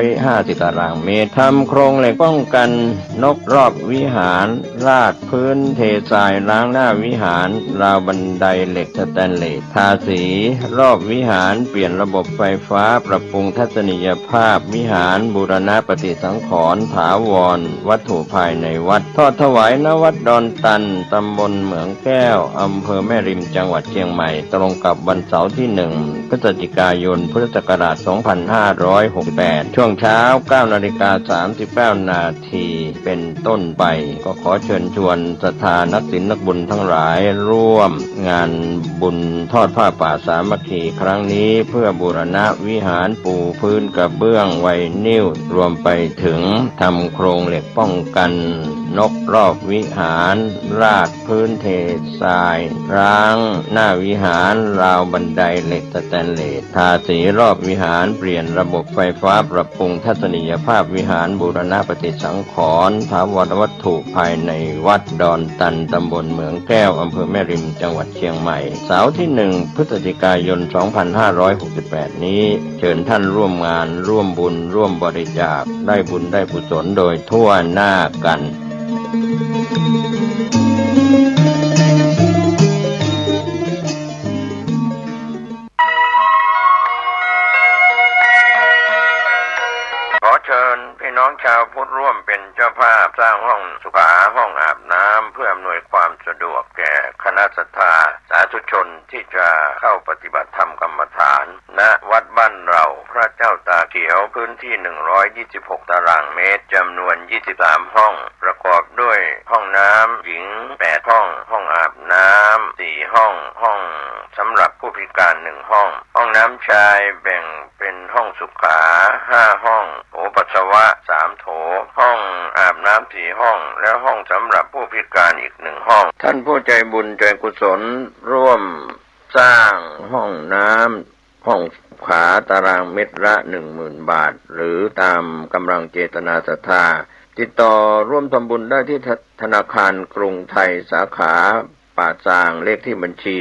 150 ตารางเมตรทำโครงเหล็กป้องกันนกรอบวิหารราดพื้นเททรายล้างหน้าวิหารราวบันไดเหล็กสแตนเลสทาสีรอบวิหารเปลี่ยนระบบไฟฟ้าปรับปรุงทัศนียภาพวิหารบูรณะปฏิสังขรณ์ถาวรวัตถุภายในวัดทอดถวายณวัดดอนตันตำบลเหมืองแก้วอำเภอแม่ริมจังหวัดเชียงใหม่ตรงกับวันเสาร์ที่ 1 พฤศจิกายนพุทธศักราช 2568 ช่วงเช้า 9:39 นาทีเป็นต้นไปก็ขอเชิญชวนศรัทธานักศีลนักบุญทั้งหลายร่วมงานบุญทอดผ้าป่าสามัคคีครั้งนี้เพื่อบูรณะวิหารปูพื้นกระเบื้องไวนิลรวมไปถึงทำโครงเหล็กป้องกันนกรอบวิหารราดพื้นเททรายร้างหน้าวิหารราวบันไดเหล็กสแตนเลสทาสีรอบวิหารเปลี่ยนระบบไฟฟ้าปรับปรุงทัศนียภาพวิหารบูรณะปฏิสังขรณ์ถาวรวัตถุภายในวัดดอนตันตำบลเหมืองแก้วอำเภอแม่ริมจังหวัดเชียงใหม่เสาร์ที่ 1 พฤศจิกายน 2568 นี้เชิญท่านร่วมงานร่วมบุญร่วมบริจาคได้บุญได้กุศลโดยทั่วหน้ากันขอเชิญพี่น้องชาวพุทธร่วมเป็นเจ้าภาพสร้างห้องสุขาห้องอาบน้ำเพื่ออำนวยความสะดวกแก่คณะศรัทธาสาธุชนที่จะเข้าปฏิบัติธรรมกรรมฐานณวัดบ้านเราพระเจ้าตาเขียวพื้นที่ 126 ตารางเมตรจำนวน 23 ห้องประกอบด้วยห้องน้ำหญิง 8 ห้องห้องอาบน้ำ 4 ห้องห้องสำหรับผู้พิการ 1 ห้องห้องน้ำชายแบ่งเป็นห้องสุขา 5 ห้องโถปัสสาวะ 3 โถห้องอาบน้ำ 4 ห้องและห้องสำหรับผู้พิการอีก 1 ห้องท่านผู้ใจบุญใจกุศลร่วมสร้างห้องน้ำห้องขาตารางเมตรละ 10,000 บาทหรือตามกำลังเจตนาศรัทธาติดต่อร่วมทำบุญได้ที่ธนาคารกรุงไทยสาขาป่าซางเลขที่บัญชี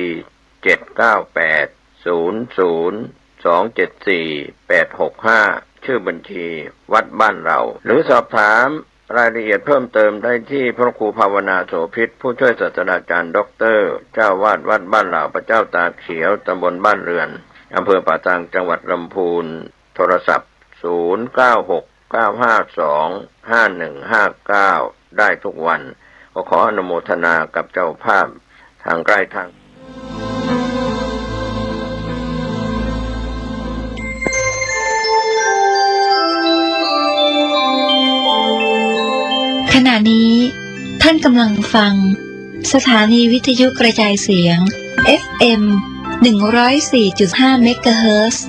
79800274865 ชื่อบัญชีวัดบ้านเราหรือสอบถามรายละเอียดเพิ่มเติมได้ที่พระครูภาวนาโสภิตผู้ช่วยศาสตราจารย์ด็อกเตอร์เจ้าวาดวัดบ้านเราพระเจ้าตาเขียวตำบลบ้านเรือนอำเภอป่าซางจังหวัดลำพูนโทรศัพท์0969525159ได้ทุกวันขออนุโมทนากับเจ้าภาพทางใกล้ทางขณะนี้ท่านกำลังฟังสถานีวิทยุกระจายเสียง FM 104.5 เมกะเฮิรตซ์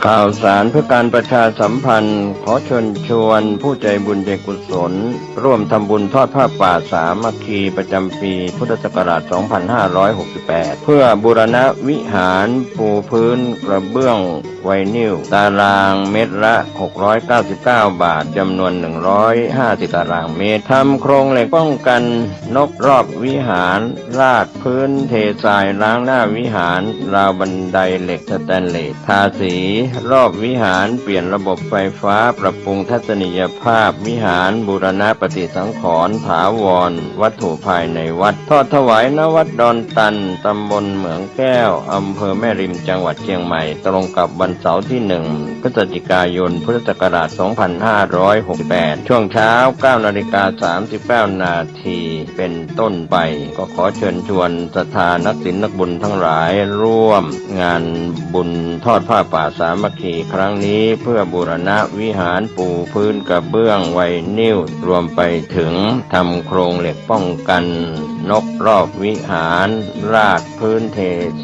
ข่าวสารเพื่อการประชาสัมพันธ์ขอเชิญชวนผู้ใจบุญใจกุศลร่วมทำบุญทอดผ้าป่าสามัคคีประจำปีพุทธศักราช 2568 เพื่อบูรณะวิหารปูพื้นกระเบื้องไวนิลตารางเมตรละ 699 บาทจำนวน 150 ตารางเมตรทำโครงเหล็กป้องกันนกรอบวิหารราดพื้นเททรายล้างหน้าวิหารราวบันไดเหล็กสแตนเลสทาสีรอบวิหารเปลี่ยนระบบไฟฟ้าปรับปรุงทัศนียภาพวิหารบูรณะปฏิสังขรณ์ถาวรวัตถุภายในวัดทอดถวายณวัดดอนตันตำบลเหมืองแก้วอำเภอแม่ริมจังหวัดเชียงใหม่ตรงกับวันเสาร์ที่1พฤศจิกายนพุทธศักราช 2568 ช่วงเช้า 9:39 นาทีเป็นต้นไปก็ขอเชิญชวนศรัทธานักศีลนักบุญทั้งหลายร่วมงานบุญทอดผ้าป่าสามัคคีครั้งนี้เพื่อบูรณะวิหารปูพื้นกระเบื้องไวนิลรวมไปถึงทำโครงเหล็กป้องกันนกรอบวิหารราดพื้นเท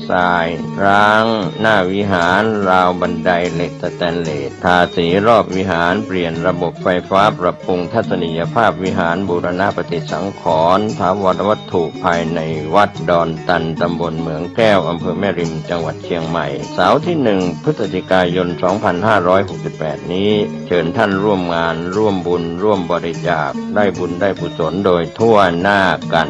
ทรายร้างหน้าวิหารราวบันไดเหล็กสแตนเลสทาสีรอบวิหารเปลี่ยนระบบไฟฟ้าปรับปรุงทัศนียภาพวิหารบูรณะปฏิสังขรณ์ถาวรวัตถุภายในวัดดอนตันตำบลเหมืองแก้วอำเภอแม่ริมจังหวัดเชียงใหม่เสาร์ที่1พฤศจิกายน 2568 นี้เชิญท่านร่วมงานร่วมบุญร่วมบริจาคได้บุญได้กุศลโดยทั่วหน้ากัน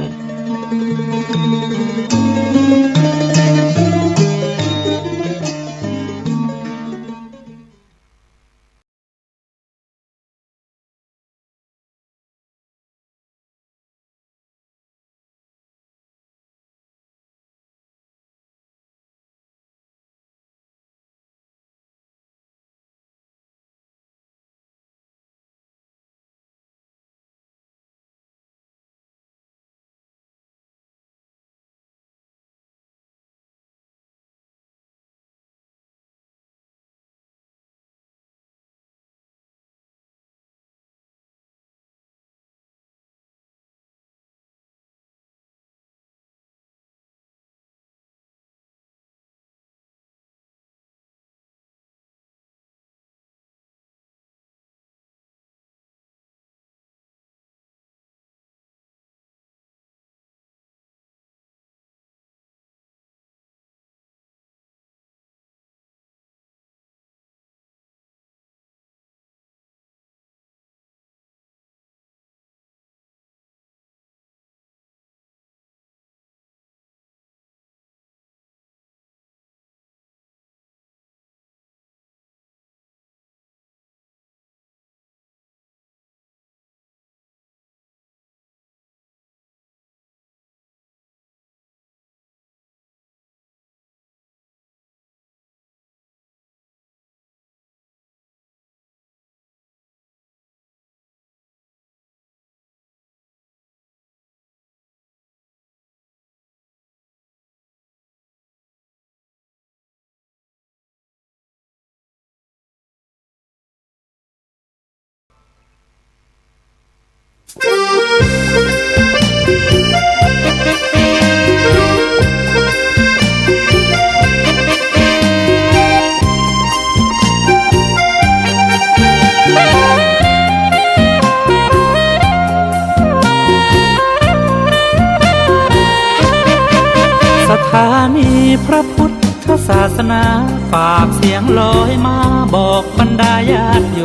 สถานีพระพุทธศาสนาฝากเสียงลอยมาบอกบรรดาญาติโย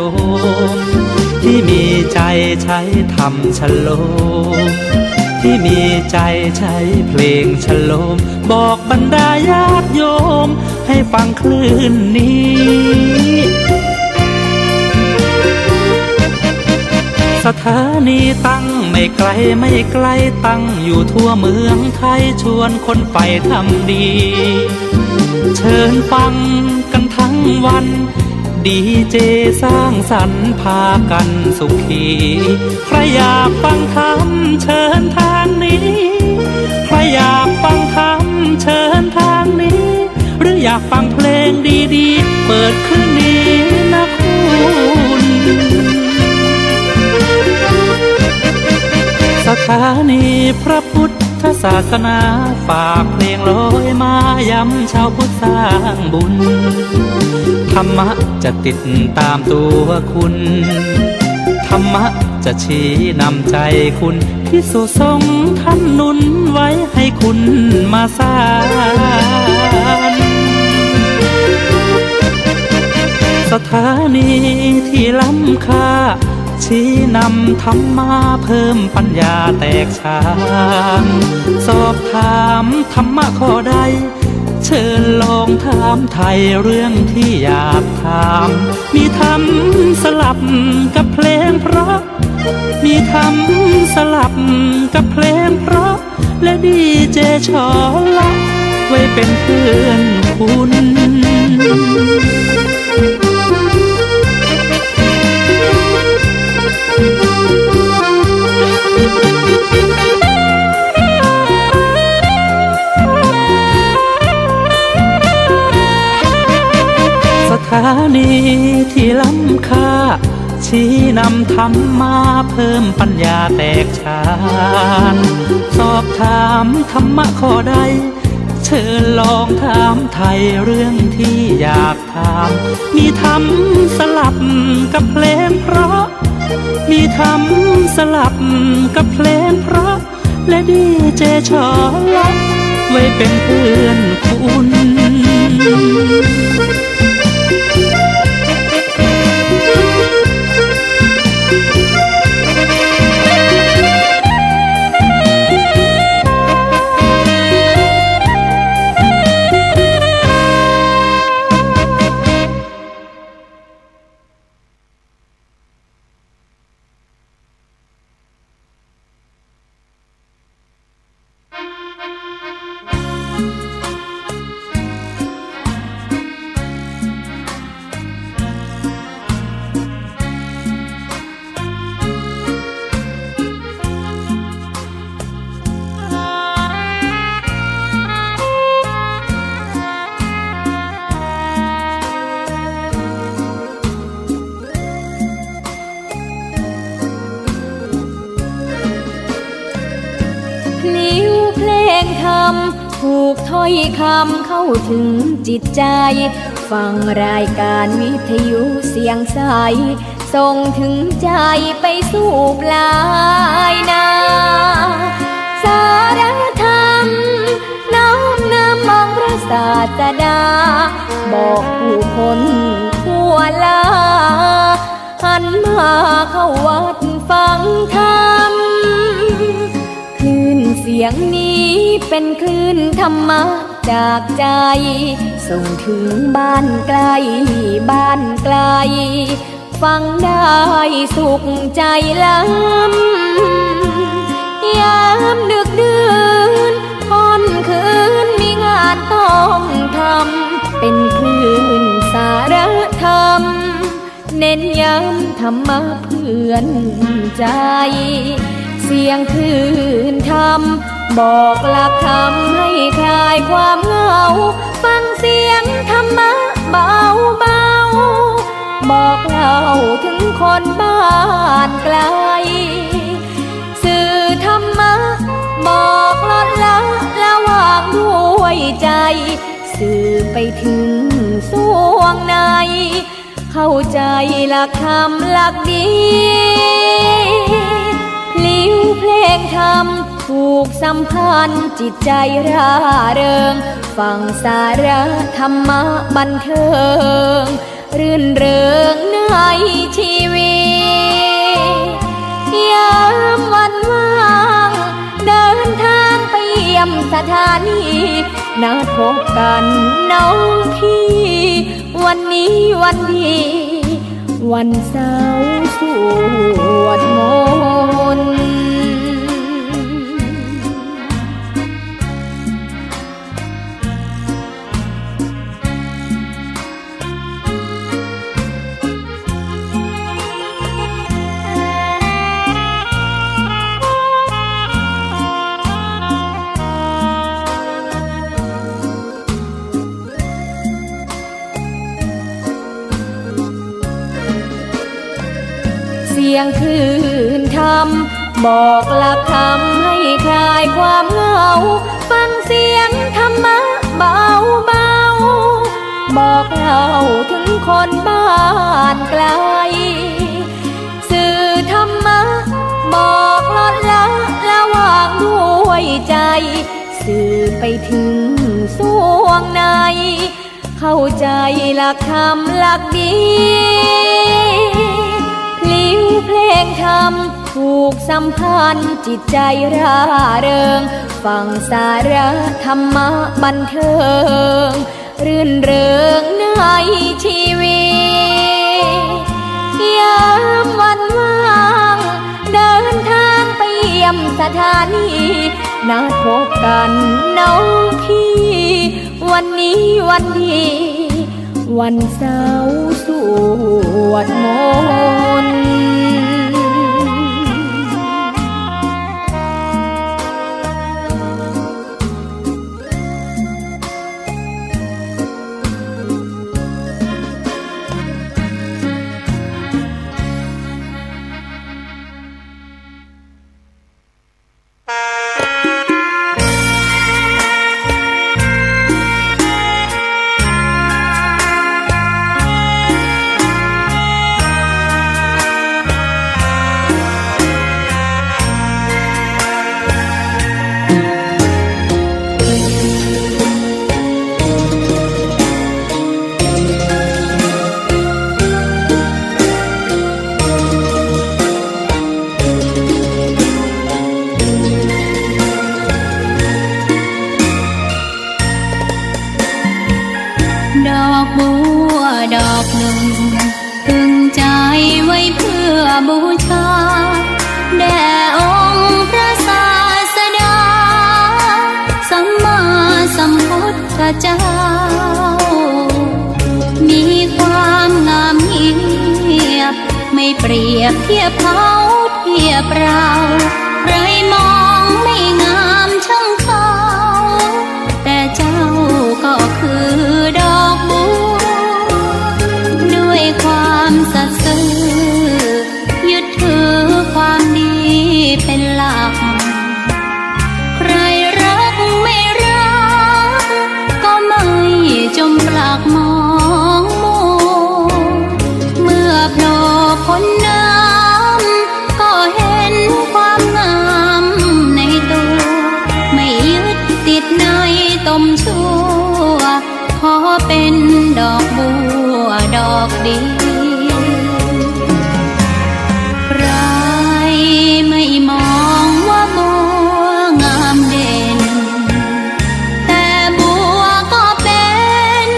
มที่มีใจใช้ธรรมชโลมที่มีใจใช้เพลงชโลมบอกบรรดาญาติโยมให้ฟังคลื่นนี้สถานีตั้งไม่ไกลไม่ไกลตั้งอยู่ทั่วเมืองไทยชวนคนไปทำดีเชิญฟังกันทั้งวันดีเจสร้างสรรค์พากันสุขีใครอยากฟังธรรมเชิญทางนี้ใครอยากฟังธรรมเชิญทางนี้หรืออยากฟังเพลงดีๆเปิดคืนนี้นะคุณสถานีพระพุทธ ศาสนาฝากเพลงลอยมาย้ำชาวพุทธสร้างบุญธรรมะจะติดตามตัวคุณธรรมะจะชี้นำใจคุณที่สุทรงท่านหนุนไว้ให้คุณมาสร้างสถานีที่ล้ำค่าชี้นำธรรมะเพิ่มปัญญาแตกฉานสอบถามธรรมะข้อใดเชิญลองถามไทยเรื่องที่อยากถามมีธรรมสลับกับเพลงเพราะมีธรรมสลับกับเพลงเพราะและดีเจชอละไว้เป็นเพื่อนคุณสถานีที่ล้ำค่าชี้นำธรรมะเพิ่มปัญญาแตกฉานสอบถามธรรมะข้อใดเชิญลองถามไทยเรื่องที่อยากถามมีธรรมสลับกับเพลงเพราะมีธรรมสลับกับเพลงเพราะและดีเจชอละไว้เป็นเพื่อนคุณถูกถ้อยคำเข้าถึงจิตใจฟังรายการวิทยุเสียงใสส่งถึงใจไปสู่ปลายนาสารธรรมน้อมนำมองพระศาสดาบอกผู้คนทั่วลาหันมาเข้าวัดฟังธรรมคลื่นเสียงนี้เป็นคลื่นธรรมะจากใจส่งถึงบ้านไกลบ้านไกลฟังได้สุขใจล้ำยามดึกดื่นค่ำคืนมีงานต้องทำเป็นคลื่นสารธรรมเน้นย้ำธรรมะเพื่อนใจเสียงคลื่นธรรมบอกหลักธรรมให้คลายความเหงาฟังเสียงธรรมะเบาเบาบอกเล่าถึงคนบ้านไกลสื่อธรรมะบอกลดละระหว่างด้วยใจสื่อไปถึงสวงในเข้าใจหลักธรรมหลักดีพลิ้วเพลงธรรมผูกสัมพันธ์จิตใจร่าเริงฟังสาระธรรมะบันเทิงรื่นเริงในชีวิตยามวันว่างเดินทางไปเยี่ยมสถานีนัดพบกันน้องพี่วันนี้วันดีวันเสาร์สวดมนต์เสียงคลื่นธรรมบอกหลักธรรมให้ คลายความเหงาฟังเสียงธรรมะเบาเบาบอกเล่าถึงคนบ้านไกลสื่อธรรมะบอกลดละวางด้วยใจสื่อไปถึงสวงในเข้าใจหลักธรรมหลักดีพลิ้วเพลงธรรมผูกสัมพันธ์จิตใจร่าเริงฟังสาระธรรมะบันเทิงรื่นเริงในชีวิตยามวันว่างเดินทางไปเยี่ยมสถานีนัดพบกันน้องพี่วันนี้วันดีวันเสาร์สวดมนต์ดอกบัวดอกหนึ่งพึงใจไว้เพื่อบูชาแด่องค์พระศาสดาสัมมาสัมพุทธเจ้ามีความงามเงียบไม่เปรียบเทียบเขาเทียบเราใครมองไม่งามช่างเขาแต่เจ้าก็คือดอกบัวด้วยความสัตย์ซื่อยึดถือความดีเป็นหลักใครรักไม่รักก็ไม่จมปลักมองมัวเมื่อโผล่พ้นน้ำก็เห็นความงามในตัวไม่ยึดติดในตมชั่วขอเป็นดอกบัวดอกดีใครไม่มองว่าบัวงามเด่นแต่บัวก็เป็น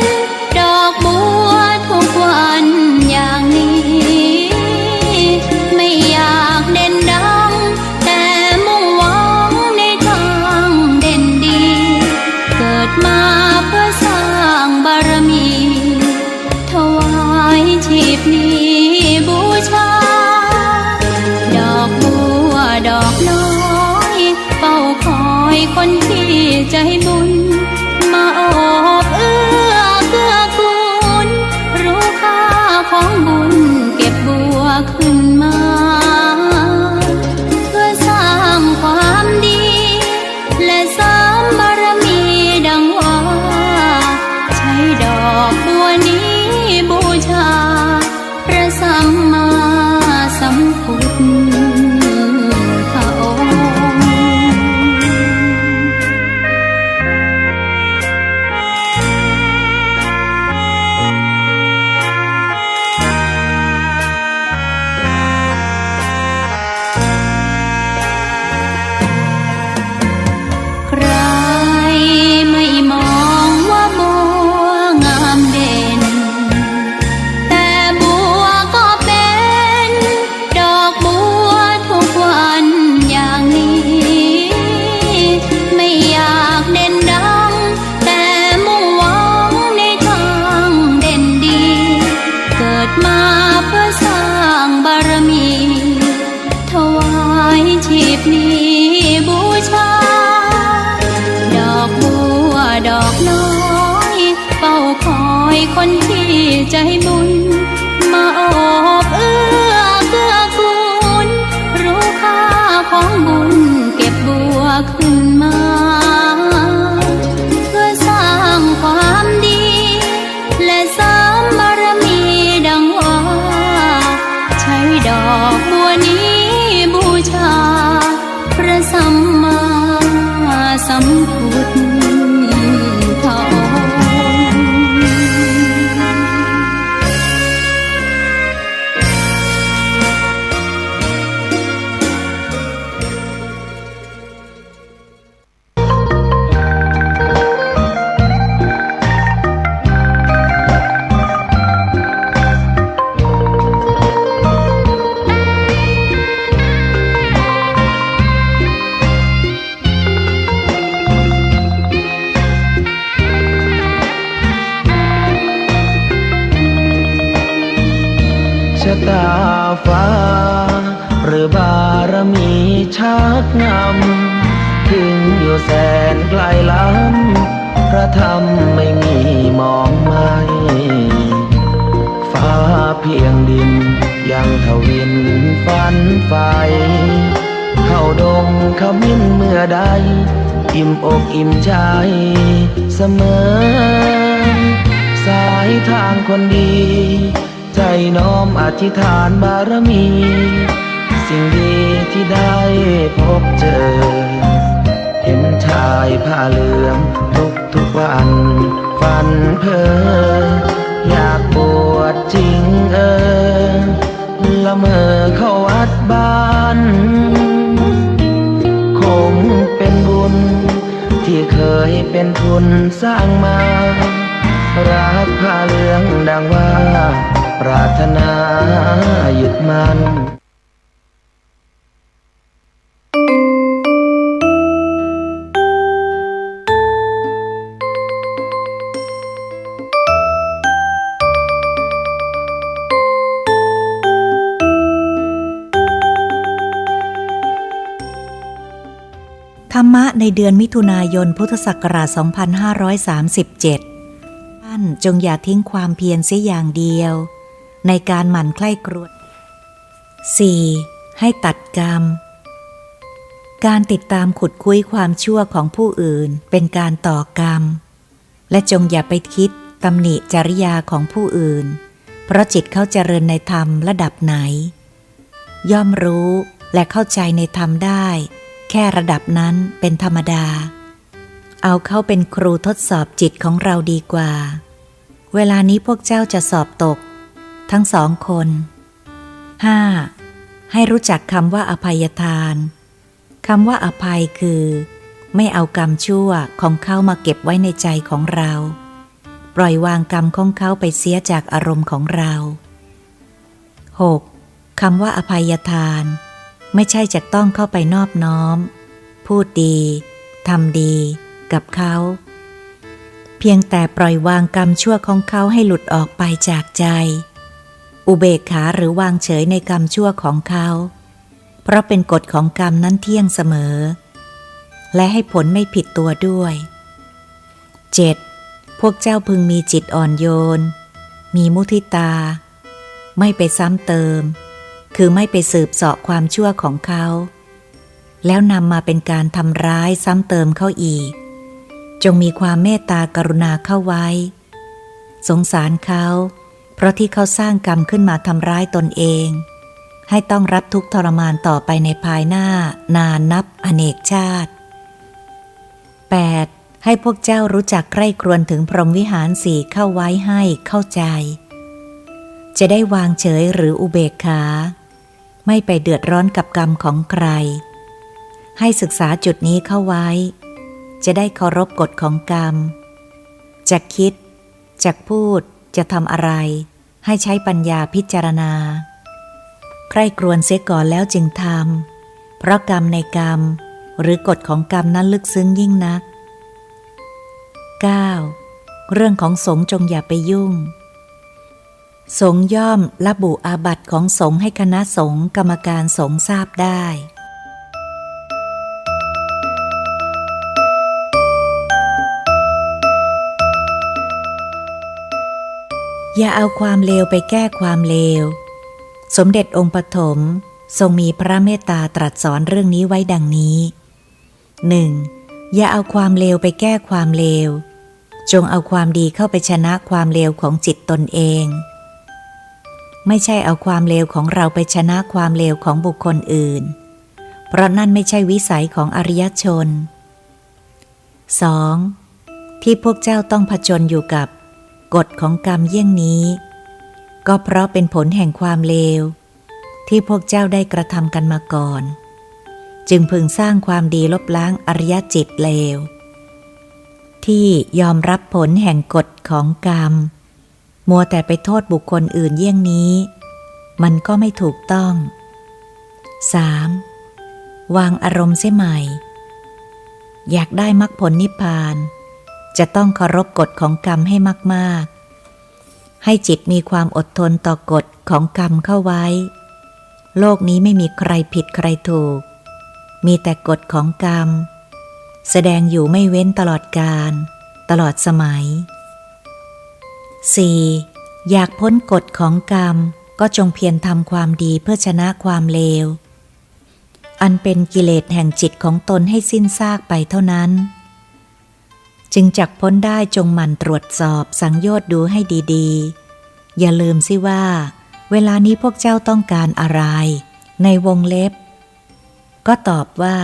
ดอกบัวทุกวันอย่างนี้ไม่อยากเด่นดังแต่มุ่งหวังในทางเด่นดีเกิดมาเพื่อสร้างบารมีถวายชี ทอง ชะตาฟ้าหรือบารมีชักนำถึงอยู่แสนไกลล้ำพระธรรมไม่มีมองไม่ฟ้าเพียงดินยังทวินฝันไฟเข้าดงขมิ้นเมื่อใดอิ่มอกอิ่มใจเสมอสายทางคนดีใจน้อมอธิษฐานบารมี สิ่งดีที่ได้พบเจอ เห็นชายผ้าเหลืองทุกวันฝันเพ้ออยากบวชจริงละเมอเข้าวัดบ้านคงเป็นบุญที่เคยเป็นทุนสร้างมารักผ้าเหลืองดังว่าปรารถนายึดมั่น ธรรมะในเดือนมิถุนายนพุทธศักราช 2537 ท่านจงอย่าทิ้งความเพียรเสียอย่างเดียวในการหมั่นใคร่ครวญ 4. ให้ตัดกรรม การติดตามขุดคุ้ยความชั่วของผู้อื่นเป็นการต่อกรรม และจงอย่าไปคิดตำหนิจริยาของผู้อื่นเพราะจิตเขาเจริญในธรรมระดับไหนย่อมรู้และเข้าใจในธรรมได้แค่ระดับนั้นเป็นธรรมดาเอาเขาเป็นครูทดสอบจิตของเราดีกว่าเวลานี้พวกเจ้าจะสอบตกทั้งสองคน 5. ให้รู้จักคำว่าอภัยทานคำว่าอภัยคือไม่เอากรรมชั่วของเขามาเก็บไว้ในใจของเราปล่อยวางกรรมของเขาไปเสียจากอารมณ์ของเรา 6. คำว่าอภัยทานไม่ใช่จะต้องเข้าไปนอบน้อมพูดดีทำดีกับเขาเพียงแต่ปล่อยวางกรรมชั่วของเขาให้หลุดออกไปจากใจอุเบกขาหรือวางเฉยในกรรมชั่วของเขาเพราะเป็นกฎของกรรมนั้นเที่ยงเสมอและให้ผลไม่ผิดตัวด้วย 7. พวกเจ้าพึงมีจิตอ่อนโยนมีมุทิตาไม่ไปซ้ำเติมคือไม่ไปสืบเสาะความชั่วของเขาแล้วนำมาเป็นการทำร้ายซ้ำเติมเขาอีกจงมีความเมตตากรุณาเข้าไว้สงสารเขาเพราะที่เขาสร้างกรรมขึ้นมาทำร้ายตนเองให้ต้องรับทุกข์ทรมานต่อไปในภายหน้านานนับอเนกชาติ 8. ให้พวกเจ้ารู้จักใคร่ครวญถึงพรหมวิหารสี่เข้าไว้ให้เข้าใจจะได้วางเฉยหรืออุเบกขาไม่ไปเดือดร้อนกับกรรมของใครให้ศึกษาจุดนี้เข้าไว้จะได้เคารพกฎของกรรมจะคิดจะพูดจะทำอะไรให้ใช้ปัญญาพิจารณาใคร่ครวญเสียก่อนแล้วจึงทำเพราะกรรมในกรรมหรือกฎของกรรมนั้นลึกซึ้งยิ่งนัก 9. เรื่องของสงฆ์จงอย่าไปยุ่งสงฆ์ย่อมระบุอาบัติของสงฆ์ให้คณะสงฆ์กรรมการสงฆ์ทราบได้อย่าเอาความเลวไปแก้ความเลวสมเด็จองค์ปฐมทรงมีพระเมตตาตรัสสอนเรื่องนี้ไว้ดังนี้ 1. อย่าเอาความเลวไปแก้ความเลวจงเอาความดีเข้าไปชนะความเลวของจิตตนเองไม่ใช่เอาความเลวของเราไปชนะความเลวของบุคคลอื่นเพราะนั่นไม่ใช่วิสัยของอริยชน 2. ที่พวกเจ้าต้องผจญอยู่กับกฎของกรรมเยี่ยงนี้ก็เพราะเป็นผลแห่งความเลวที่พวกเจ้าได้กระทำกันมาก่อนจึงพึงสร้างความดีลบล้างอริยจิตเลวที่ยอมรับผลแห่งกฎของกรรมมัวแต่ไปโทษบุคคลอื่นเยี่ยงนี้มันก็ไม่ถูกต้อง 3. วางอารมณ์เสียใหม่อยากได้มรรคผลนิพพานจะต้องเคารพกฎของกรรมให้มากๆให้จิตมีความอดทนต่อกฎของกรรมเข้าไว้โลกนี้ไม่มีใครผิดใครถูกมีแต่กฎของกรรมแสดงอยู่ไม่เว้นตลอดกาลตลอดสมัย 4. อยากพ้นกฎของกรรมก็จงเพียรทำความดีเพื่อชนะความเลวอันเป็นกิเลสแห่งจิตของตนให้สิ้นซากไปเท่านั้นจึงจักพ้นได้จงหมั่นตรวจสอบสังโยชน์ดูให้ดีๆอย่าลืมสิว่าเวลานี้พวกเจ้าต้องการอะไรในวงเล็บก็ตอบว่า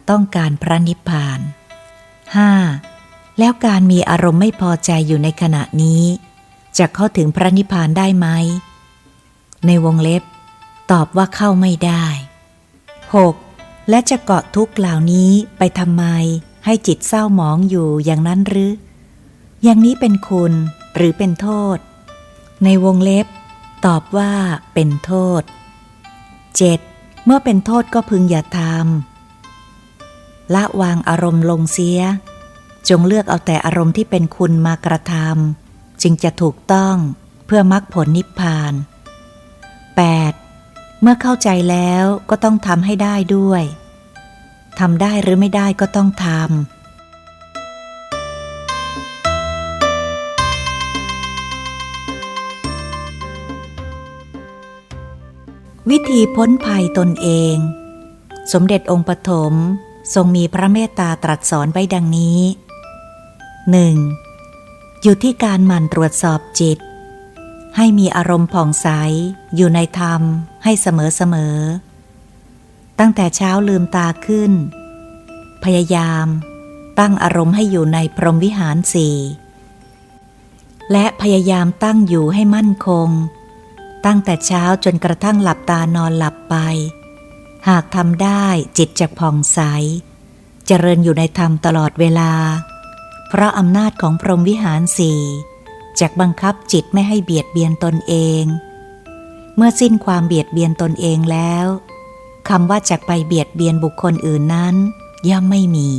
ต้องการพระนิพพาน 5. แล้วการมีอารมณ์ไม่พอใจอยู่ในขณะนี้จะเข้าถึงพระนิพพานได้ไหมในวงเล็บตอบว่าเข้าไม่ได้ 6. และจะเกาะทุกข์เหล่านี้ไปทำไมให้จิตเศร้าหมองอยู่อย่างนั้นหรืออย่างนี้เป็นคุณหรือเป็นโทษในวงเล็บตอบว่าเป็นโทษ 7. เมื่อเป็นโทษก็พึงอย่าทำละวางอารมณ์ลงเสียจงเลือกเอาแต่อารมณ์ที่เป็นคุณมากระทำจึงจะถูกต้องเพื่อมรรคผลนิพพาน 8. เมื่อเข้าใจแล้วก็ต้องทำให้ได้ด้วยทำได้หรือไม่ได้ก็ต้องทำวิธีพ้นภัยตนเองสมเด็จองค์ปฐมทรงมีพระเมตตาตรัสสอนไว้ดังนี้ 1. อยู่ที่การหมั่นตรวจสอบจิตให้มีอารมณ์ผ่องใสอยู่ในธรรมให้เสมอตั้งแต่เช้าลืมตาขึ้นพยายามตั้งอารมณ์ให้อยู่ในพรหมวิหาร 4และพยายามตั้งอยู่ให้มั่นคงตั้งแต่เช้าจนกระทั่งหลับตานอนหลับไปหากทำได้จิตจะผ่องใสเจริญอยู่ในธรรมตลอดเวลาเพราะอำนาจของพรหมวิหาร 4จักบังคับจิตไม่ให้เบียดเบียนตนเองเมื่อสิ้นความเบียดเบียนตนเองแล้วคำว่าจักไปเบียดเบียนบุคคลอื่นนั้นย่อมไม่มี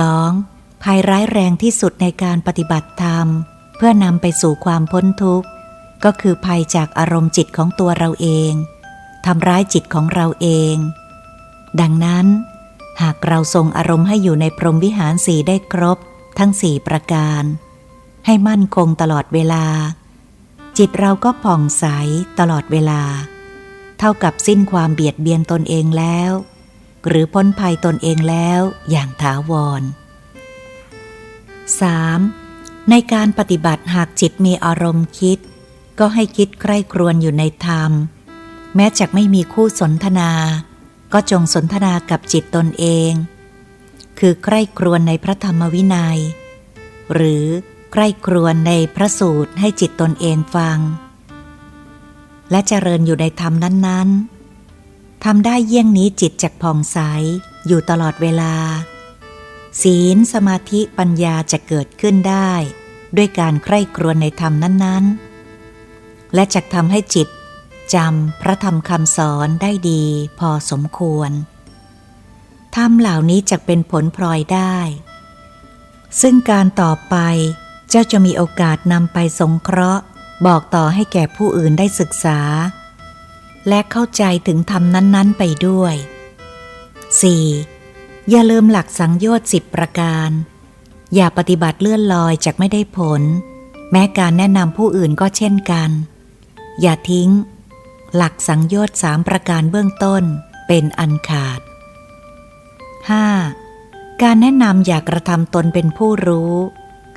2. ภัยร้ายแรงที่สุดในการปฏิบัติธรรมเพื่อนำไปสู่ความพ้นทุกข์ก็คือภัยจากอารมณ์จิตของตัวเราเองทำร้ายจิตของเราเองดังนั้นหากเราทรงอารมณ์ให้อยู่ในพรหมวิหาร 4ได้ครบทั้ง4ประการให้มั่นคงตลอดเวลาจิตเราก็ผ่องใสตลอดเวลาเท่ากับสิ้นความเบียดเบียนตนเองแล้วหรือพ้นภัยตนเองแล้วอย่างถาวร 3. ในการปฏิบัติหากจิตมีอารมณ์คิดก็ให้คิดใคร่ครวญอยู่ในธรรมแม้จักไม่มีคู่สนทนาก็จงสนทนากับจิตตนเองคือใคร่ครวญในพระธรรมวินัยหรือใคร่ครวญในพระสูตรให้จิตตนเองฟังและเจริญอยู่ในธรรมนั้นๆทำได้เยี่ยงนี้จิตจักผ่องใสอยู่ตลอดเวลาศีลสมาธิปัญญาจะเกิดขึ้นได้ด้วยการใคร่ครวญในธรรมนั้นๆและจักทำให้จิตจำพระธรรมคำสอนได้ดีพอสมควรธรรมเหล่านี้จักเป็นผลพลอยได้ซึ่งการต่อไปเจ้าจะมีโอกาสนำไปสงเคราะห์บอกต่อให้แก่ผู้อื่นได้ศึกษาและเข้าใจถึงธรรมนั้นๆไปด้วย 4. อย่าลืมหลักสังโยชน์10ประการอย่าปฏิบัติเลื่อนลอยจักไม่ได้ผลแม้การแนะนำผู้อื่นก็เช่นกันอย่าทิ้งหลักสังโยชน์3ประการเบื้องต้นเป็นอันขาด 5. การแนะนำอย่ากระทำตนเป็นผู้รู้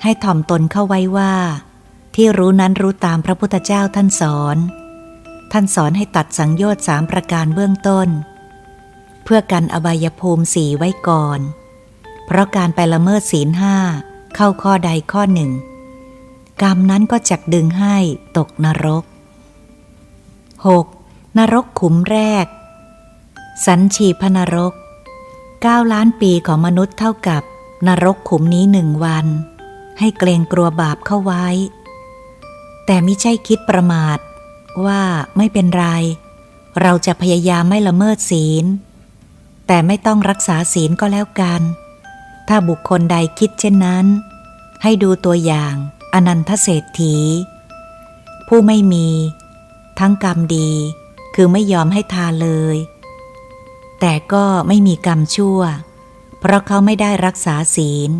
ให้ถ่อมตนเข้าไว้ว่าที่รู้นั้นรู้ตามพระพุทธเจ้าท่านสอนให้ตัดสังโยชน์3ประการเบื้องต้นเพื่อกันอบายภูมิ4ไว้ก่อน เพราะการไปละเมิดศีล 5เข้าข้อใดข้อหนึ่งกรรมนั้นก็จักดึงให้ตกนรก 6. นรกขุมแรกสัญชีพนรก9 ล้านปีของมนุษย์เท่ากับนรกขุมนี้1 วันให้เกรงกลัวบาปเข้าไว้แต่มิใช่คิดประมาทว่าไม่เป็นไรเราจะพยายามไม่ละเมิดศีลแต่ไม่ต้องรักษาศีลก็แล้วกันถ้าบุคคลใดคิดเช่นนั้นให้ดูตัวอย่างอนันทเศรษฐีผู้ไม่มีทั้งกรรมดีคือไม่ยอมให้ทานเลยแต่ก็ไม่มีกรรมชั่วเพราะเขาไม่ได้รักษาศีล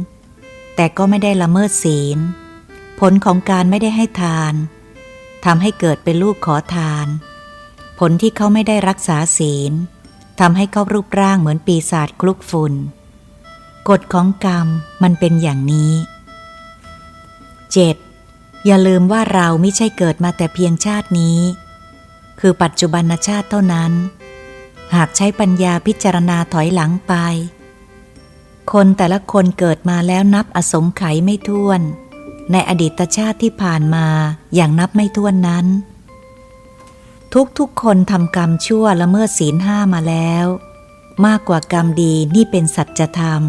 แต่ก็ไม่ได้ละเมิดศีลผลของการไม่ได้ให้ทานทำให้เกิดเป็นลูกขอทานผลที่เขาไม่ได้รักษาศีลทำให้เขารูปร่างเหมือนปีศาจคลุกฝุ่นกฎของกรรมมันเป็นอย่างนี้ 7. อย่าลืมว่าเราไม่ใช่เกิดมาแต่เพียงชาตินี้คือปัจจุบันชาติเท่านั้นหากใช้ปัญญาพิจารณาถอยหลังไปคนแต่ละคนเกิดมาแล้วนับอสงไขยไม่ถ้วนในอดีตชาติที่ผ่านมาอย่างนับไม่ถ้วนนั้นทุกคนทำกรรมชั่วละเมิดศีล 5มาแล้วมากกว่ากรรมดีนี่เป็นสัจธรรม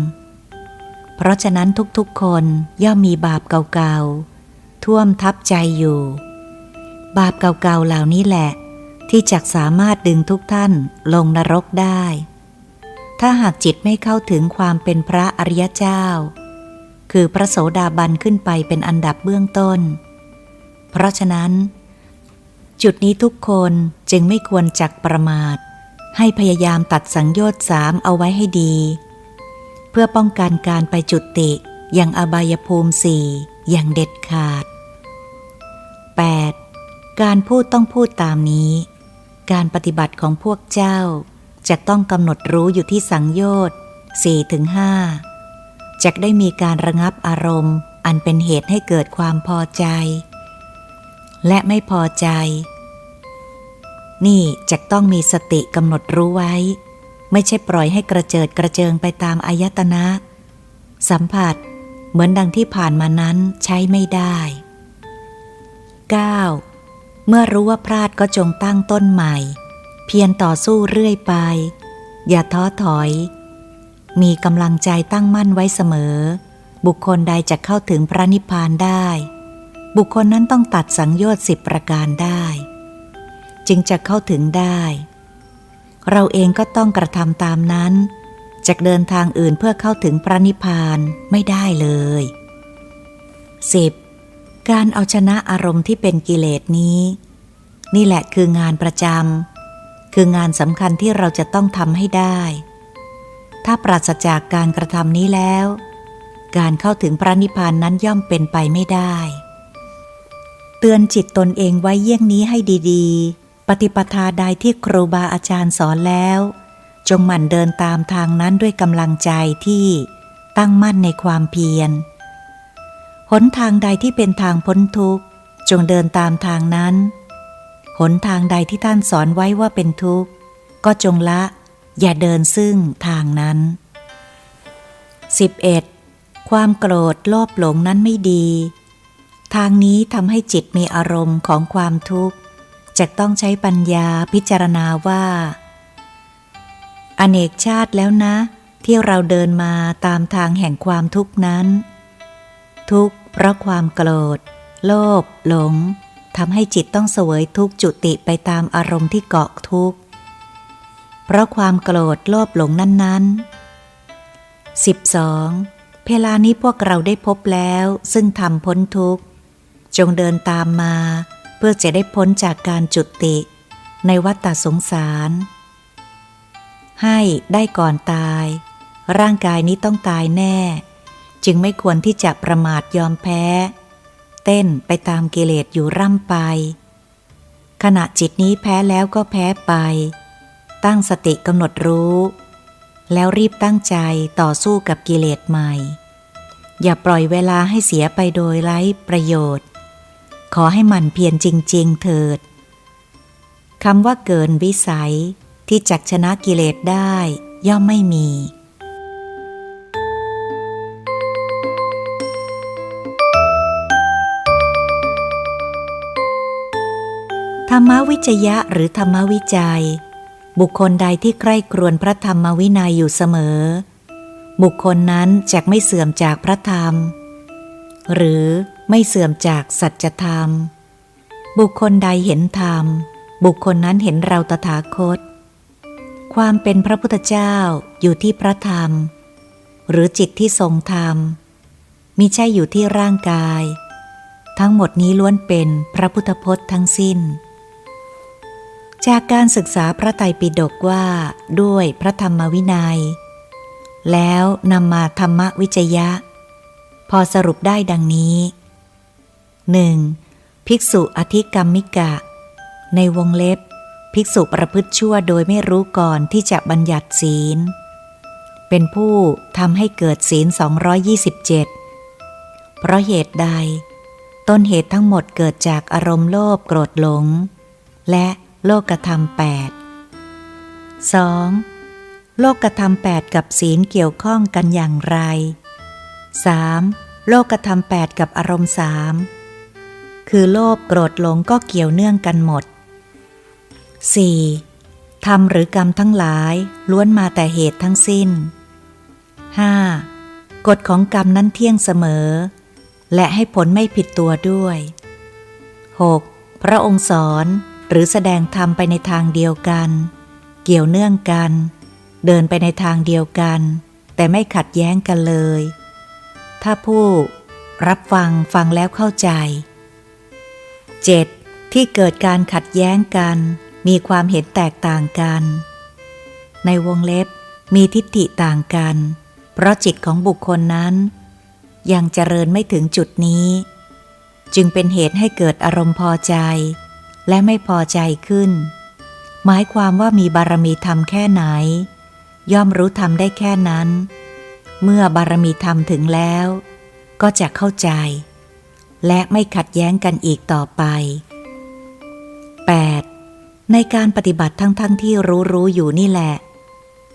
เพราะฉะนั้นทุกคนย่อมมีบาปเก่าๆท่วมทับใจอยู่บาปเก่าๆเหล่านี้แหละที่จักสามารถดึงทุกท่านลงนรกได้ถ้าหากจิตไม่เข้าถึงความเป็นพระอริยเจ้าคือพระโสดาบันขึ้นไปเป็นอันดับเบื้องต้นเพราะฉะนั้นจุดนี้ทุกคนจึงไม่ควรจักประมาทให้พยายามตัดสังโยชน์ 3เอาไว้ให้ดีเพื่อป้องกันการไปจุติอย่างอบายภูมิ 4อย่างเด็ดขาด 8. การพูดต้องพูดตามนี้การปฏิบัติของพวกเจ้าจะต้องกำหนดรู้อยู่ที่สังโยชน์ 4-5 จะได้มีการระงับอารมณ์อันเป็นเหตุให้เกิดความพอใจและไม่พอใจนี่จะต้องมีสติกำหนดรู้ไว้ไม่ใช่ปล่อยให้กระเจิดกระเจิงไปตามอายตนะสัมผัสเหมือนดังที่ผ่านมานั้นใช้ไม่ได้ 9. เมื่อรู้ว่าพลาดก็จงตั้งต้นใหม่เพียรต่อสู้เรื่อยไปอย่าท้อถอยมีกำลังใจตั้งมั่นไว้เสมอบุคคลใดจะเข้าถึงพระนิพพานได้บุคคลนั้นต้องตัดสังโยชน์ 10 ประการได้จึงจะเข้าถึงได้เราเองก็ต้องกระทำตามนั้นจะเดินทางอื่นเพื่อเข้าถึงพระนิพพานไม่ได้เลย 10. การเอาชนะอารมณ์ที่เป็นกิเลสนี้นี่แหละคืองานประจำคืองานสำคัญที่เราจะต้องทำให้ได้ถ้าปราศจากการกระทำนี้แล้วการเข้าถึงพระนิพพานนั้นย่อมเป็นไปไม่ได้เตือนจิตตนเองไว้เยี่ยงนี้ให้ดีๆปฏิปทาใดที่ครูบาอาจารย์สอนแล้วจงหมั่นเดินตามทางนั้นด้วยกำลังใจที่ตั้งมั่นในความเพียรหนทางใดที่เป็นทางพ้นทุกข์จงเดินตามทางนั้นหนทางใดที่ท่านสอนไว้ว่าเป็นทุกข์ก็จงละอย่าเดินซึ่งทางนั้น 11. ความโกรธโลภหลงนั้นไม่ดีทางนี้ทำให้จิตมีอารมณ์ของความทุกข์จะต้องใช้ปัญญาพิจารณาว่าอเนกชาติแล้วนะที่เราเดินมาตามทางแห่งความทุกข์นั้นทุกข์เพราะความโกรธโลภหลงทำให้จิตต้องเสวยทุกข์จุติไปตามอารมณ์ที่เกาะทุกข์เพราะความโกรธโลภหลงนั้นๆ 12. เวลานี้พวกเราได้พบแล้วซึ่งทำพ้นทุกข์จงเดินตามมาเพื่อจะได้พ้นจากการจุติในวัฏสงสารให้ได้ก่อนตายร่างกายนี้ต้องตายแน่จึงไม่ควรที่จะประมาทยอมแพ้เต้นไปตามกิเลสอยู่ร่ำไปขณะจิตนี้แพ้แล้วก็แพ้ไปตั้งสติกำหนดรู้แล้วรีบตั้งใจต่อสู้กับกิเลสใหม่อย่าปล่อยเวลาให้เสียไปโดยไร้ประโยชน์ขอให้หมั่นเพียรจริงๆเถิดคำว่าเกินวิสัยที่จักชนะกิเลสได้ย่อมไม่มี รรมวิจยะหรือธรรมวิจัยบุคคลใดที่ใคร่ครวญพระธรรมวินัยอยู่เสมอบุคคลนั้นจักไม่เสื่อมจากพระธรรมหรือไม่เสื่อมจากสัจธรรมบุคคลใดเห็นธรรมบุคคลนั้นเห็นเราตถาคตความเป็นพระพุทธเจ้าอยู่ที่พระธรรมหรือจิตที่ทรงธรรมมิใช่อยู่ที่ร่างกายทั้งหมดนี้ล้วนเป็นพระพุทธพจน์ทั้งสิ้นจากการศึกษาพระไตรปิฎกว่าด้วยพระธรรมวินัยแล้วนำมาธรรมวิจยะพอสรุปได้ดังนี้ 1. ภิกษุอธิกรรมิกะในวงเล็บภิกษุประพฤติชั่วโดยไม่รู้ก่อนที่จะบัญญัติศีลเป็นผู้ทำให้เกิดศีล227เพราะเหตุใดต้นเหตุทั้งหมดเกิดจากอารมณ์โลภโกรธหลงและโลกธรรม 8 2. โลกธรรม 8กับศีลเกี่ยวข้องกันอย่างไร 3. โลกธรรม 8กับอารมณ์ 3คือโลภโกรธหลงก็เกี่ยวเนื่องกันหมด 4. ธรรมหรือกรรมทั้งหลายล้วนมาแต่เหตุทั้งสิ้น 5. กฎของกรรมนั้นเที่ยงเสมอและให้ผลไม่ผิดตัวด้วย 6. พระองค์สอนหรือแสดงธรรมไปในทางเดียวกันเกี่ยวเนื่องกันเดินไปในทางเดียวกันแต่ไม่ขัดแย้งกันเลยถ้าผู้รับฟังแล้วเข้าใจ 7. ที่เกิดการขัดแย้งกันมีความเห็นแตกต่างกันในวงเล็บมีทิฏฐิต่างกันเพราะจิตของบุคคลนั้นยังเจริญไม่ถึงจุดนี้จึงเป็นเหตุให้เกิดอารมณ์พอใจและไม่พอใจขึ้นหมายความว่ามีบารมีธรรมแค่ไหนย่อมรู้ธรรมได้แค่นั้นเมื่อบารมีธรรมถึงแล้วก็จะเข้าใจและไม่ขัดแย้งกันอีกต่อไป 8. ในการปฏิบัติทั้งที่รู้อยู่นี่แหละ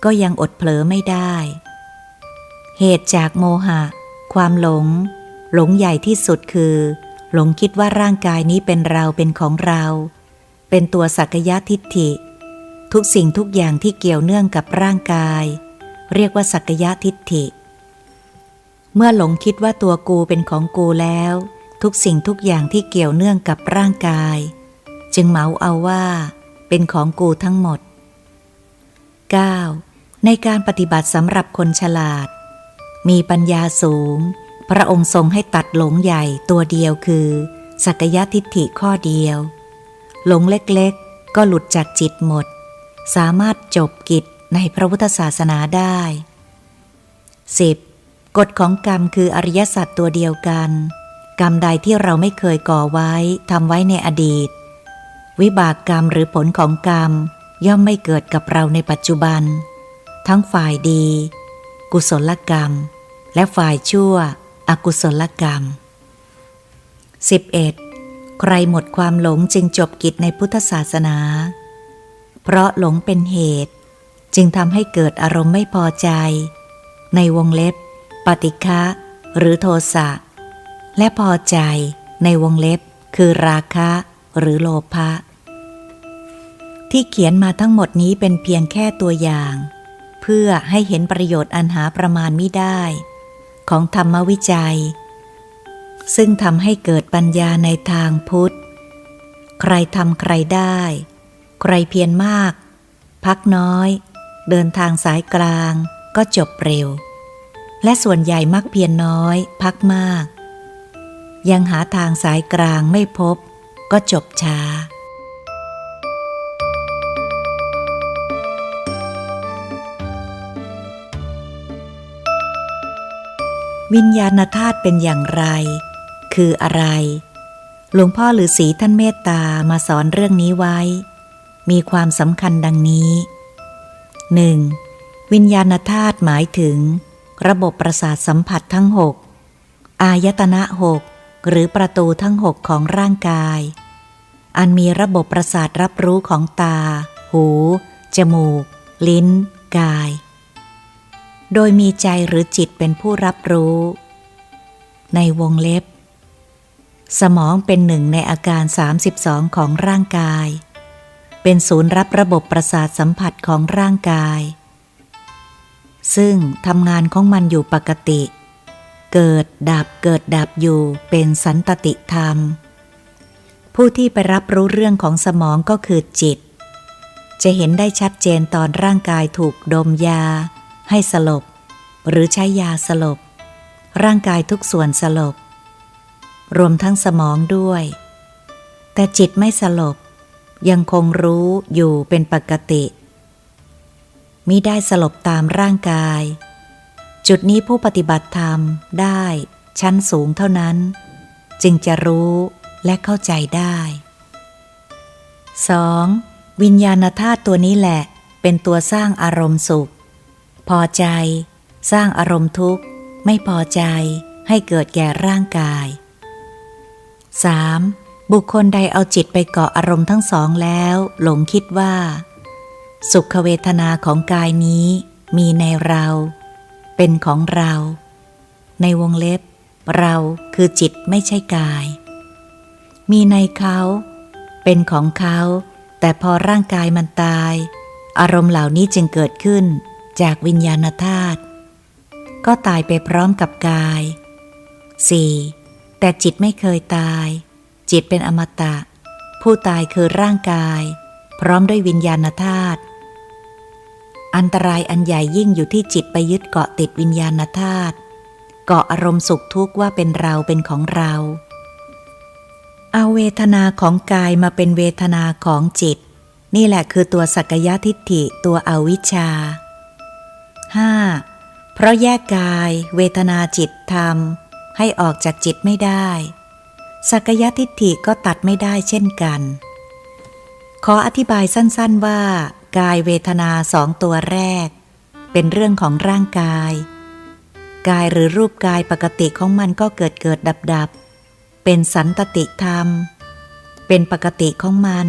ก็ยังอดเผลอไม่ได้เหตุจากโมหะความหลงใหญ่ที่สุดคือหลงคิดว่าร่างกายนี้เป็นเราเป็นของเราเป็นตัวสักกายทิฏฐิทุกสิ่งทุกอย่างที่เกี่ยวเนื่องกับร่างกายเรียกว่าสักกายทิฏฐิเมื่อหลงคิดว่าตัวกูเป็นของกูแล้วทุกสิ่งทุกอย่างที่เกี่ยวเนื่องกับร่างกายจึงเหมาเอาว่าเป็นของกูทั้งหมด 9. ในการปฏิบัติสำหรับคนฉลาดมีปัญญาสูงพระองค์ทรงให้ตัดหลงใหญ่ตัวเดียวคือสักกายทิฏฐิข้อเดียวหลงเล็กๆก็หลุดจากจิตหมดสามารถจบกิจในพระพุทธศาสนาได้ 10. กฎของกรรมคืออริยสัจตัวเดียวกันกรรมใดที่เราไม่เคยก่อไว้ทำไว้ในอดีตวิบากกรรมหรือผลของกรรมย่อมไม่เกิดกับเราในปัจจุบันทั้งฝ่ายดีกุศลกรรมและฝ่ายชั่วอกุศลกรรม 11. ใครหมดความหลงจึงจบกิจในพุทธศาสนาเพราะหลงเป็นเหตุจึงทำให้เกิดอารมณ์ไม่พอใจในวงเล็บปฏิฆะหรือโทสะและพอใจในวงเล็บคือราคะหรือโลภะที่เขียนมาทั้งหมดนี้เป็นเพียงแค่ตัวอย่างเพื่อให้เห็นประโยชน์อันหาประมาณมิได้ของธรรมวิจัยซึ่งทำให้เกิดปัญญาในทางพุทธใครทำใครได้ใครเพียรมากพักน้อยเดินทางสายกลางก็จบเร็วและส่วนใหญ่มักเพียรน้อยพักมากยังหาทางสายกลางไม่พบก็จบช้าวิญญาณธาตุเป็นอย่างไรคืออะไรหลวงพ่อฤาษีท่านเมตตามาสอนเรื่องนี้ไว้มีความสำคัญดังนี้ 1. วิญญาณธาตุหมายถึงระบบประสาทสัมผัสทั้ง6อายตนะ6หรือประตูทั้ง6ของร่างกายอันมีระบบประสาทรับรู้ของตาหูจมูกลิ้นกายโดยมีใจหรือจิตเป็นผู้รับรู้ในวงเล็บ สมองเป็นหนึ่งในอาการ32ของร่างกายเป็นศูนย์รับระบบประสาทสัมผัสของร่างกายซึ่งทำงานของมันอยู่ปกติเกิดดับอยู่เป็นสันตติธรรมผู้ที่ไปรับรู้เรื่องของสมองก็คือจิตจะเห็นได้ชัดเจนตอนร่างกายถูกดมยาให้สลบหรือใช้ยาสลบร่างกายทุกส่วนสลบรวมทั้งสมองด้วยแต่จิตไม่สลบยังคงรู้อยู่เป็นปกติมิได้สลบตามร่างกายจุดนี้ผู้ปฏิบัติธรรมได้ชั้นสูงเท่านั้นจึงจะรู้และเข้าใจได้ 2. วิญญาณธาตุตัวนี้แหละเป็นตัวสร้างอารมณ์สุขพอใจสร้างอารมณ์ทุกข์ไม่พอใจให้เกิดแก่ร่างกาย 3. บุคคลใดเอาจิตไปเกาะอารมณ์ทั้งสองแล้วหลงคิดว่าสุขเวทนาของกายนี้มีในเราเป็นของเราในวงเล็บเราคือจิตไม่ใช่กายมีในเขาเป็นของเขาแต่พอร่างกายมันตายอารมณ์เหล่านี้จึงเกิดขึ้นจากวิญญาณธาตุก็ตายไปพร้อมกับกาย 4. แต่จิตไม่เคยตายจิตเป็นอมตะผู้ตายคือร่างกายพร้อมด้วยวิญญาณธาตุอันตรายอันใหญ่ยิ่งอยู่ที่จิตไปยึดเกาะติดวิญญาณธาตุเกาะอารมณ์สุขทุกข์ว่าเป็นเราเป็นของเราเอาเวทนาของกายมาเป็นเวทนาของจิตนี่แหละคือตัวสักกายทิฏฐิตัวอวิชชา 5. เพราะแยกกายเวทนาจิตธรรมให้ออกจากจิตไม่ได้สักกายทิฏฐิก็ตัดไม่ได้เช่นกันขออธิบายสั้นๆว่ากายเวทนาสองตัวแรกเป็นเรื่องของร่างกายกายหรือรูปกายปกติของมันก็เกิดดับเป็นสันตติธรรมเป็นปกติของมัน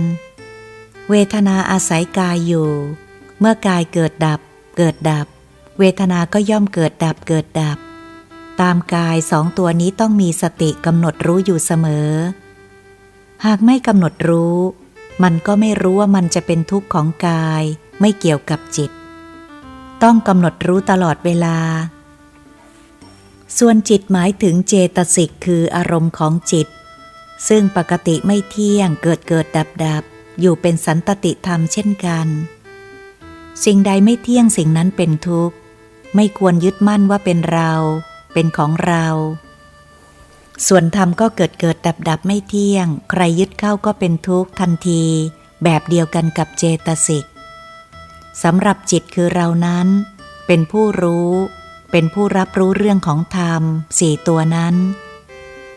เวทนาอาศัยกายอยู่เมื่อกายเกิดดับเวทนาก็ย่อมเกิดดับตามกายสองตัวนี้ต้องมีสติกำหนดรู้อยู่เสมอหากไม่กำหนดรู้มันก็ไม่รู้ว่ามันจะเป็นทุกข์ของกายไม่เกี่ยวกับจิตต้องกำหนดรู้ตลอดเวลาส่วนจิตหมายถึงเจตสิกคืออารมณ์ของจิตซึ่งปกติไม่เที่ยงเกิดดับอยู่เป็นสันตติธรรมเช่นกันสิ่งใดไม่เที่ยงสิ่งนั้นเป็นทุกข์ไม่ควรยึดมั่นว่าเป็นเราเป็นของเราส่วนธรรมก็เกิดดับไม่เที่ยงใครยึดเข้าก็เป็นทุกข์ทันทีแบบเดียวกันกับเจตสิกสำหรับจิตคือเรานั้นเป็นผู้รู้เป็นผู้รับรู้เรื่องของธรรม4ตัวนั้น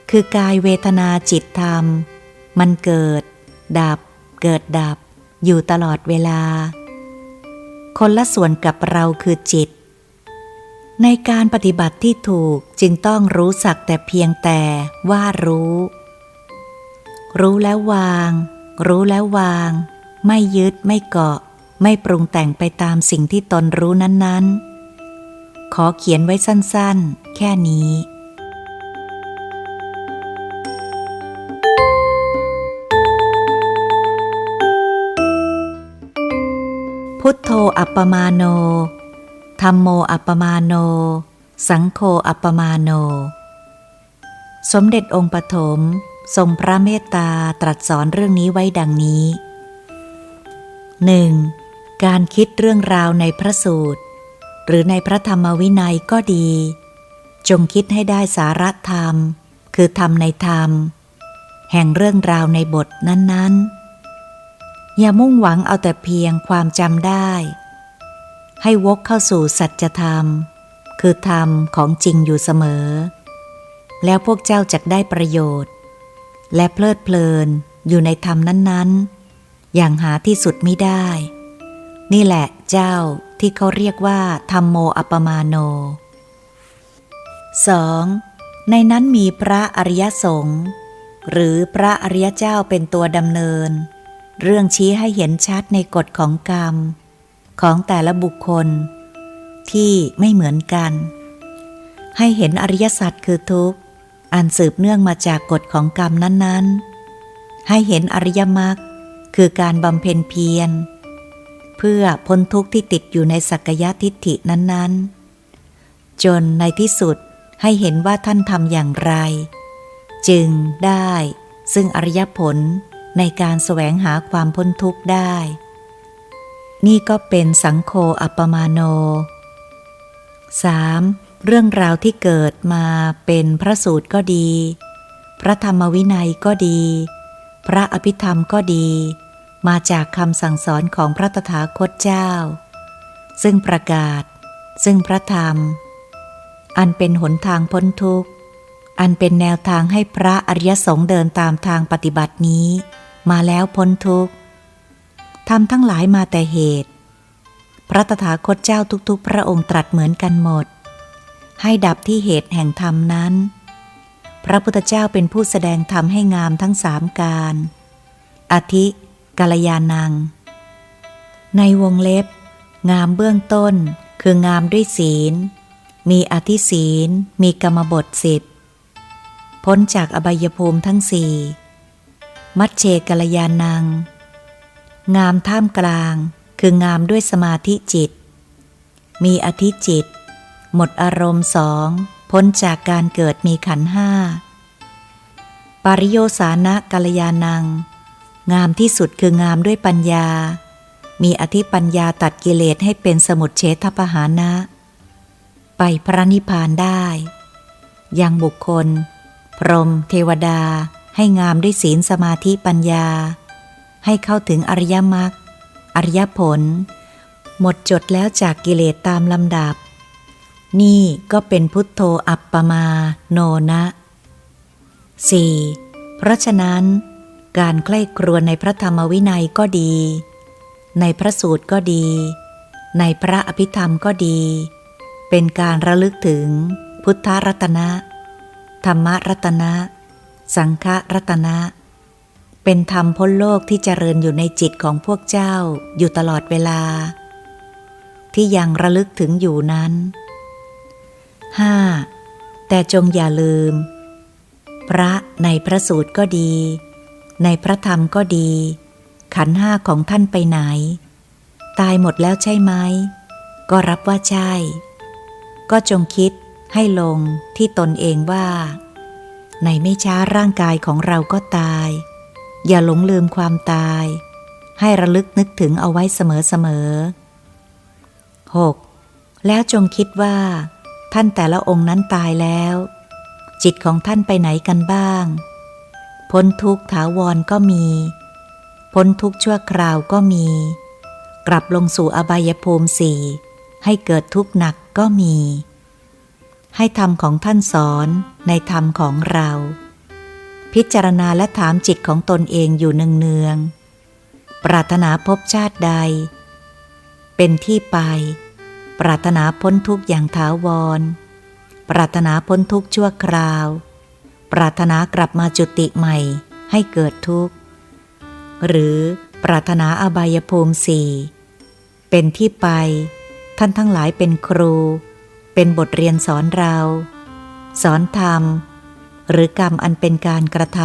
คือกายเวทนาจิตธรรมมันเกิดดับอยู่ตลอดเวลาคนละส่วนกับเราคือจิตในการปฏิบัติที่ถูกจึงต้องรู้สักแต่เพียงแต่ว่ารู้แล้ววางไม่ยึดไม่เกาะไม่ปรุงแต่งไปตามสิ่งที่ตนรู้นั้นๆขอเขียนไว้สั้นๆแค่นี้พุทโธอัปปมาโนธัมโมอัปปมาโนสังโฆอัปปมาโนสมเด็จองค์ปฐมทรงพระเมตตาตรัสสอนเรื่องนี้ไว้ดังนี้ 1. การคิดเรื่องราวในพระสูตรหรือในพระธรรมวินัยก็ดีจงคิดให้ได้สาระธรรมคือธรรมในธรรมแห่งเรื่องราวในบทนั้นๆอย่ามุ่งหวังเอาแต่เพียงความจำได้ให้วกเข้าสู่สัจธรรมคือธรรมของจริงอยู่เสมอแล้วพวกเจ้าจักได้ประโยชน์และเพลิดเพลินอยู่ในธรรมนั้นๆอย่างหาที่สุดมิได้นี่แหละเจ้าที่เขาเรียกว่าธัมโมอัปปมาโน 2. ในนั้นมีพระอริยสงฆ์หรือพระอริยเจ้าเป็นตัวดำเนินเรื่องชี้ให้เห็นชัดในกฎของกรรมของแต่ละบุคคลที่ไม่เหมือนกันให้เห็นอริยสัจคือทุกข์ อันสืบเนื่องมาจากกฎของกรรมนั้นๆให้เห็นอริยมรรคคือการบำเพ็ญเพียรเพื่อพ้นทุกข์ที่ติดอยู่ในสักกายทิฏฐินั้นๆจนในที่สุดให้เห็นว่าท่านทำอย่างไรจึงได้ซึ่งอริยผลในการแสวงหาความพ้นทุกข์ได้นี่ก็เป็นสังโฆอัปปมาโน 3. เรื่องราวที่เกิดมาเป็นพระสูตรก็ดีพระธรรมวินัยก็ดีพระอภิธรรมก็ดีมาจากคำสั่งสอนของพระตถาคตเจ้าซึ่งประกาศซึ่งพระธรรมอันเป็นหนทางพ้นทุกข์อันเป็นแนวทางให้พระอริยสงฆ์เดินตามทางปฏิบัตินี้มาแล้วพ้นทุกข์ธรรมทั้งหลายมาแต่เหตุพระตถาคตเจ้าทุกๆพระองค์ตรัสเหมือนกันหมดให้ดับที่เหตุแห่งธรรมนั้นพระพุทธเจ้าเป็นผู้แสดงธรรมให้งามทั้งสามการอธิกัลยาณังในวงเล็บงามเบื้องต้นคืองามด้วยศีลมีอธิศีลมีกรรมบท10พ้นจากอบายภูมิทั้งสี่มัชเชกัลยาณังงามท่ามกลางคืองามด้วยสมาธิจิตมีอธิจิตหมดอารมณ์2พ้นจากการเกิดมีขันธ์5ปริโยสานะกัลยาณังงามที่สุดคืองามด้วยปัญญามีอธิปัญญาตัดกิเลสให้เป็นสมุจเฉทปหานะไปพระนิพพานได้ยังบุคคลพรหมเทวดาให้งามด้วยศีลสมาธิปัญญาให้เข้าถึงอริยมรรคอริยผลหมดจดแล้วจากกิเลสตามลำดับนี่ก็เป็นพุทโธอัปปมาโนนะ 4. เพราะฉะนั้นการใกล้ครวญในพระธรรมวินัยก็ดีในพระสูตรก็ดีในพระอภิธรรมก็ดีเป็นการระลึกถึงพุทธรัตนะธรรมรัตนะสังฆรัตนะเป็นธรรมพ้นโลกที่เจริญอยู่ในจิตของพวกเจ้าอยู่ตลอดเวลาที่ยังระลึกถึงอยู่นั้น 5. แต่จงอย่าลืมพระในพระสูตรก็ดีในพระธรรมก็ดีขันธ์ห้าของท่านไปไหนตายหมดแล้วใช่ไหมก็รับว่าใช่ก็จงคิดให้ลงที่ตนเองว่าในไม่ช้าร่างกายของเราก็ตายอย่าหลงลืมความตายให้ระลึกนึกถึงเอาไว้เสมอๆ 6. แล้วจงคิดว่าท่านแต่ละองค์นั้นตายแล้วจิตของท่านไปไหนกันบ้างพ้นทุกข์ถาวรก็มีพ้นทุกข์ชั่วคราวก็มีกลับลงสู่อบายภูมิ4ให้เกิดทุกข์หนักก็มีให้ธรรมของท่านสอนในธรรมของเราพิจารณาและถามจิตของตนเองอยู่เนืองๆปรารถนาภพชาติใดเป็นที่ไปปรารถนาพ้นทุกข์อย่างถาวรปรารถนาพ้นทุกข์ชั่วคราวปรารถนากลับมาจุติใหม่ให้เกิดทุกข์หรือปรารถนาอบายภูมิ4เป็นที่ไปท่านทั้งหลายเป็นครูเป็นบทเรียนสอนเราสอนธรรมหรือกรรมอันเป็นการกระท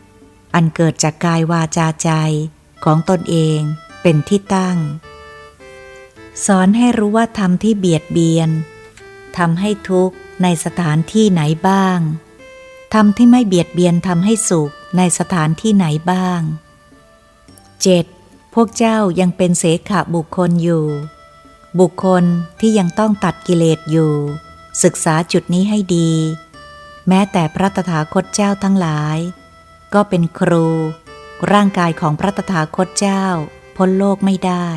ำอันเกิดจากกายวาจาใจของตนเองเป็นที่ตั้งสอนให้รู้ว่าธรรมที่เบียดเบียนทำให้ทุกข์ในสถานที่ไหนบ้างธรรมที่ไม่เบียดเบียนทำให้สุขในสถานที่ไหนบ้าง 7. พวกเจ้ายังเป็นเสขบุคคลอยู่บุคคลที่ยังต้องตัดกิเลสอยู่ศึกษาจุดนี้ให้ดีแม้แต่พระตถาคตเจ้าทั้งหลายก็เป็นครูร่างกายของพระตถาคตเจ้าพ้นโลกไม่ได้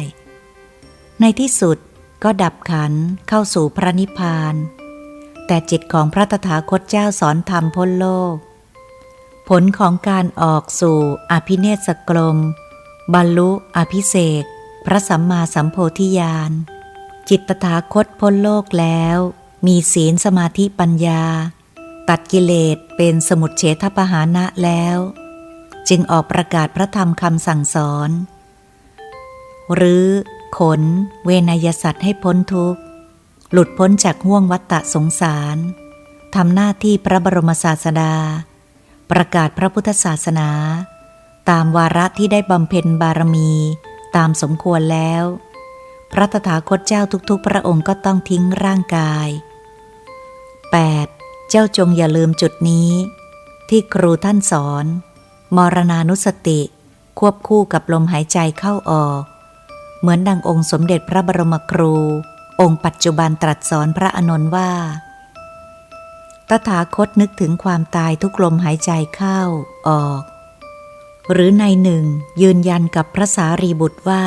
ในที่สุดก็ดับขันธ์เข้าสู่พระนิพพานแต่จิตของพระตถาคตเจ้าสอนธรรมพ้นโลกผลของการออกสู่อภิเนศกรมบรรลุอภิเษกพระสัมมาสัมโพธิญาณจิตตถาคตพ้นโลกแล้วมีศีลสมาธิปัญญาตัดกิเลสเป็นสมุจเฉทปหานะแล้วจึงออกประกาศพระธรรมคำสั่งสอนหรือขนเวนยสัตว์ให้พ้นทุกข์หลุดพ้นจากห้วงวัฏฏะสงสาร ทำหน้าที่พระบรมศาสดาประกาศพระพุทธศาสนาตามวาระที่ได้บำเพ็ญบารมีตามสมควรแล้วพระตถาคตเจ้าทุกๆพระองค์ก็ต้องทิ้งร่างกาย 8. เจ้าจงอย่าลืมจุดนี้ที่ครูท่านสอนมรณานุสติควบคู่กับลมหายใจเข้าออกเหมือนดังองค์สมเด็จพระบรมครูองค์ปัจจุบันตรัสสอนพระอานนท์ว่าตถาคตนึกถึงความตายทุกลมหายใจเข้าออกหรือในหนึ่งยืนยันกับพระสารีบุตรว่า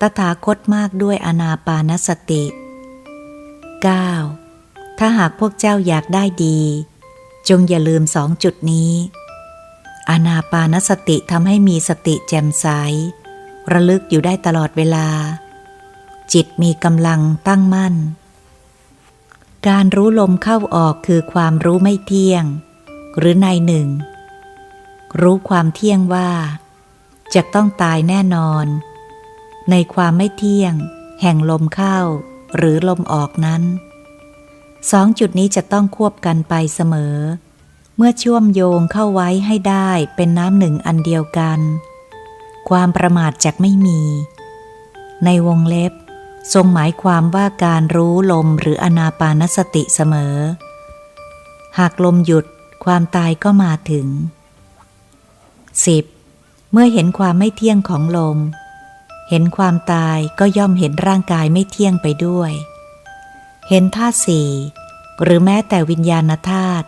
ตถาคตมากด้วยอานาปานสติ 9. ถ้าหากพวกเจ้าอยากได้ดีจงอย่าลืม2 จุดนี้อานาปานสติทำให้มีสติแจ่มใสระลึกอยู่ได้ตลอดเวลาจิตมีกำลังตั้งมั่นการรู้ลมเข้าออกคือความรู้ไม่เที่ยงหรือในหนึ่งรู้ความเที่ยงว่าจะต้องตายแน่นอนในความไม่เที่ยงแห่งลมเข้าหรือลมออกนั้น2 จุดนี้จะต้องควบกันไปเสมอเมื่อเชื่อมโยงเข้าไว้ให้ได้เป็นน้ำหนึ่งอันเดียวกันความประมาทจักไม่มีในวงเล็บทรงหมายความว่าการรู้ลมหรืออานาปานสติเสมอหากลมหยุดความตายก็มาถึง 10. เมื่อเห็นความไม่เที่ยงของลมเห็นความตายก็ย่อมเห็นร่างกายไม่เที่ยงไปด้วยเห็นธาตุสี่หรือแม้แต่วิญญาณธาตุ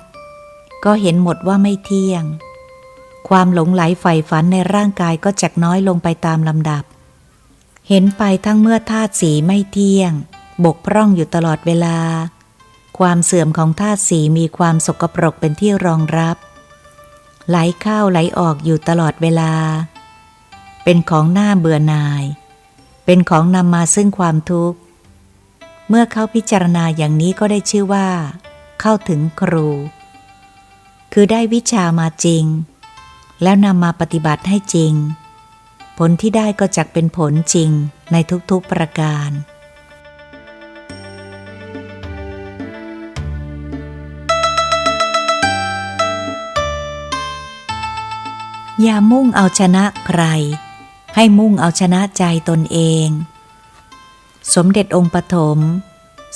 ก็เห็นหมดว่าไม่เที่ยงความหลงไหลใฝ่ฝันในร่างกายก็จักน้อยลงไปตามลำดับเห็นไปทั้งเมื่อธาตุสีไม่เที่ยงบกพร่องอยู่ตลอดเวลาความเสื่อมของธาตุสีมีความสกปรกเป็นที่รองรับไหลเข้าไหลออกอยู่ตลอดเวลาเป็นของน่าเบื่อหน่ายเป็นของนำมาซึ่งความทุกข์เมื่อเขาพิจารณาอย่างนี้ก็ได้ชื่อว่าเข้าถึงครูคือได้วิชามาจริงแล้วนำมาปฏิบัติให้จริงผลที่ได้ก็จักเป็นผลจริงในทุกๆประการอย่ามุ่งเอาชนะใครให้มุ่งเอาชนะใจตนเองสมเด็จองค์ปฐม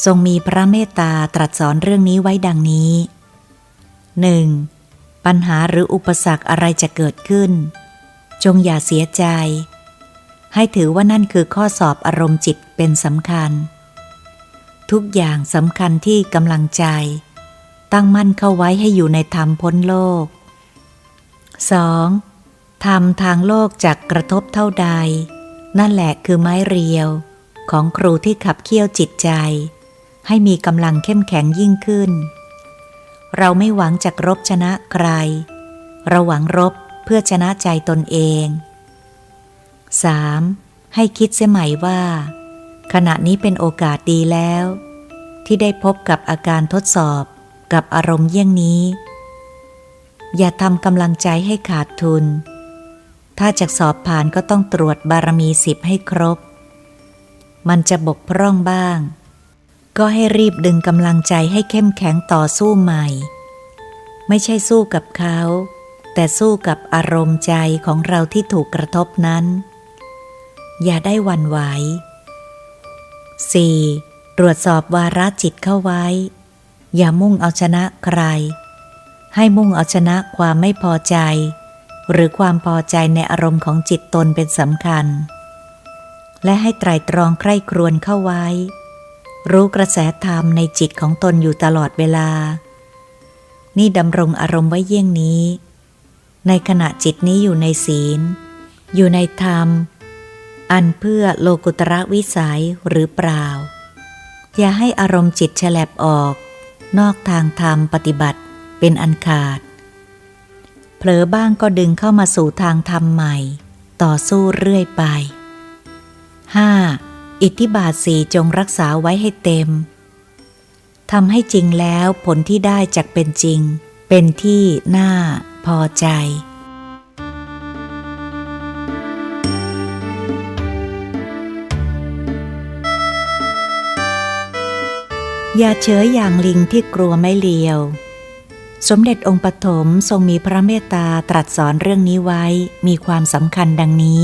ทรงมีพระเมตตาตรัสสอนเรื่องนี้ไว้ดังนี้ 1. ปัญหาหรืออุปสรรคอะไรจะเกิดขึ้นจงอย่าเสียใจให้ถือว่านั่นคือข้อสอบอารมณ์จิตเป็นสำคัญทุกอย่างสำคัญที่กำลังใจตั้งมั่นเข้าไว้ให้อยู่ในธรรมพ้นโลก 2. ธรรมทางโลกจักกระทบเท่าใดนั่นแหละคือไม้เรียวของครูที่ขับเคี่ยวจิตใจให้มีกำลังเข้มแข็งยิ่งขึ้นเราไม่หวังจะรบชนะใครเราหวังรบเพื่อชนะใจตนเอง 3. ให้คิดเสียใหม่ว่าขณะนี้เป็นโอกาสดีแล้วที่ได้พบกับอาการทดสอบกับอารมณ์เยี่ยงนี้อย่าทำกำลังใจให้ขาดทุนถ้าจะสอบผ่านก็ต้องตรวจบารมี10ให้ครบมันจะบกพร่องบ้างก็ให้รีบดึงกำลังใจให้เข้มแข็งต่อสู้ใหม่ไม่ใช่สู้กับเขาแต่สู้กับอารมณ์ใจของเราที่ถูกกระทบนั้นอย่าได้หวั่นไหว 4. ตรวจสอบวาระจิตเข้าไว้อย่ามุ่งเอาชนะใครให้มุ่งเอาชนะความไม่พอใจหรือความพอใจในอารมณ์ของจิตตนเป็นสำคัญและให้ไตร่ตรองใคร่ครวญเข้าไว้รู้กระแสธรรมในจิตของตนอยู่ตลอดเวลานี่ดำรงอารมณ์ไว้เยี่ยงนี้ในขณะจิตนี้อยู่ในศีลอยู่ในธรรมอันเพื่อโลกุตระวิสัยหรือเปล่าอย่าให้อารมณ์จิตแฉลบออกนอกทางธรรมปฏิบัติเป็นอันขาดเผลอบ้างก็ดึงเข้ามาสู่ทางธรรมใหม่ต่อสู้เรื่อยไป 5. อิทธิบาท 4จงรักษาไว้ให้เต็มทำให้จริงแล้วผลที่ได้จักเป็นจริงเป็นที่น่าพอใจ อย่าเฉยอย่างลิงที่กลัวไม่เลียวสมเด็จองค์ปฐมทรงมีพระเมตตาตรัสสอนเรื่องนี้ไว้มีความสำคัญดังนี้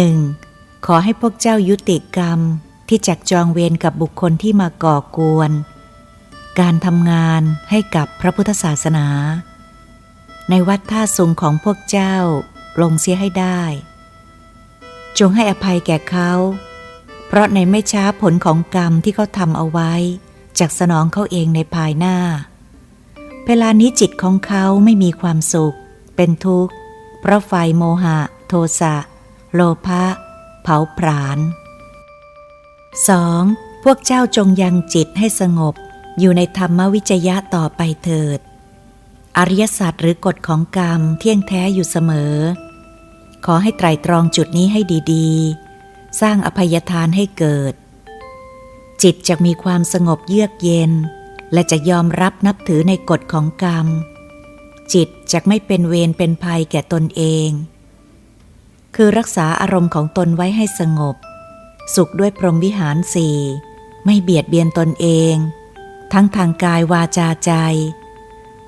1. ขอให้พวกเจ้ายุติกรรมที่จักจองเวรกับบุคคลที่มาก่อกวนการทำงานให้กับพระพุทธศาสนาในวัดท่าสุงของพวกเจ้าลงเสียให้ได้จงให้อภัยแก่เขาเพราะในไม่ช้าผลของกรรมที่เขาทำเอาไว้จักสนองเขาเองในภายหน้าเวลานี้จิตของเขาไม่มีความสุขเป็นทุกข์เพราะไฟโมหะโทสะโลภะเผาผลาญ 2. พวกเจ้าจงยังจิตให้สงบอยู่ในธรรมวิจยะต่อไปเถิดอริยสัจหรือกฎของกรรมเที่ยงแท้อยู่เสมอขอให้ไตร่ตรองจุดนี้ให้ดีๆสร้างอภัยทานให้เกิดจิตจะมีความสงบเยือกเย็นและจะยอมรับนับถือในกฎของกรรมจิตจะไม่เป็นเวรเป็นภัยแก่ตนเองคือรักษาอารมณ์ของตนไว้ให้สงบสุขด้วยพรหมวิหารสี่ไม่เบียดเบียนตนเองทั้งทางกายวาจาใจ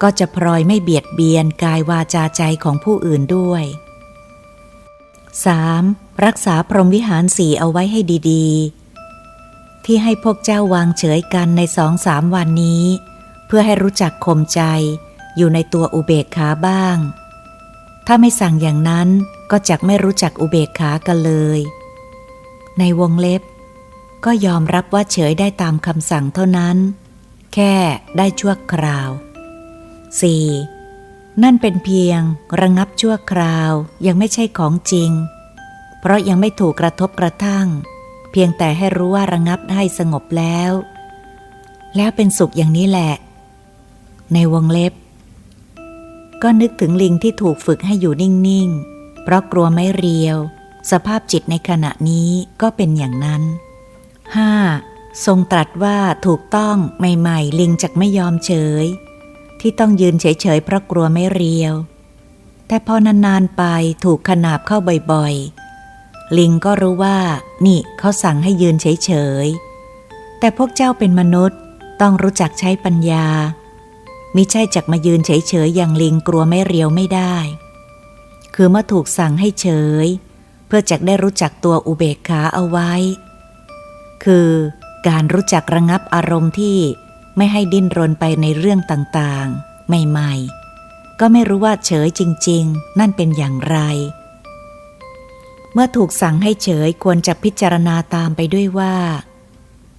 ก็จะพลอยไม่เบียดเบียนกายวาจาใจของผู้อื่นด้วย 3. รักษาพรหมวิหารสี่เอาไว้ให้ดีๆที่ให้พวกเจ้าวางเฉยกันใน 2-3 วันนี้เพื่อให้รู้จักข่มใจอยู่ในตัวอุเบกขาบ้างถ้าไม่สั่งอย่างนั้นก็จักไม่รู้จักอุเบกขากันเลยในวงเล็บก็ยอมรับว่าเฉยได้ตามคำสั่งเท่านั้นแค่ได้ชั่วคราว 4. นั่นเป็นเพียงระงับชั่วคราวยังไม่ใช่ของจริงเพราะยังไม่ถูกกระทบกระทั่งเพียงแต่ให้รู้ว่าระงับให้สงบแล้วเป็นสุขอย่างนี้แหละในวงเล็บก็นึกถึงลิงที่ถูกฝึกให้อยู่นิ่งๆเพราะกลัวไม่เรียวสภาพจิตในขณะนี้ก็เป็นอย่างนั้น 5. ทรงตรัสว่าถูกต้องใหม่ๆลิงจักไม่ยอมเฉยที่ต้องยืนเฉยๆเพราะกลัวไม่เรียวแต่พอนานๆไปถูกขนาบเข้าบ่อยๆลิงก็รู้ว่านี่เขาสั่งให้ยืนเฉยๆแต่พวกเจ้าเป็นมนุษย์ต้องรู้จักใช้ปัญญามิใช่จักมายืนเฉยๆอย่างลิงกลัวไม่เรียวไม่ได้คือเมื่อถูกสั่งให้เฉยเพื่อจักได้รู้จักตัวอุเบกขาเอาไว้คือการรู้จักระงับอารมณ์ที่ไม่ให้ดิ้นรนไปในเรื่องต่างๆใหม่ๆก็ไม่รู้ว่าเฉยจริงๆนั่นเป็นอย่างไรเมื่อถูกสั่งให้เฉยควรจะพิจารณาตามไปด้วยว่า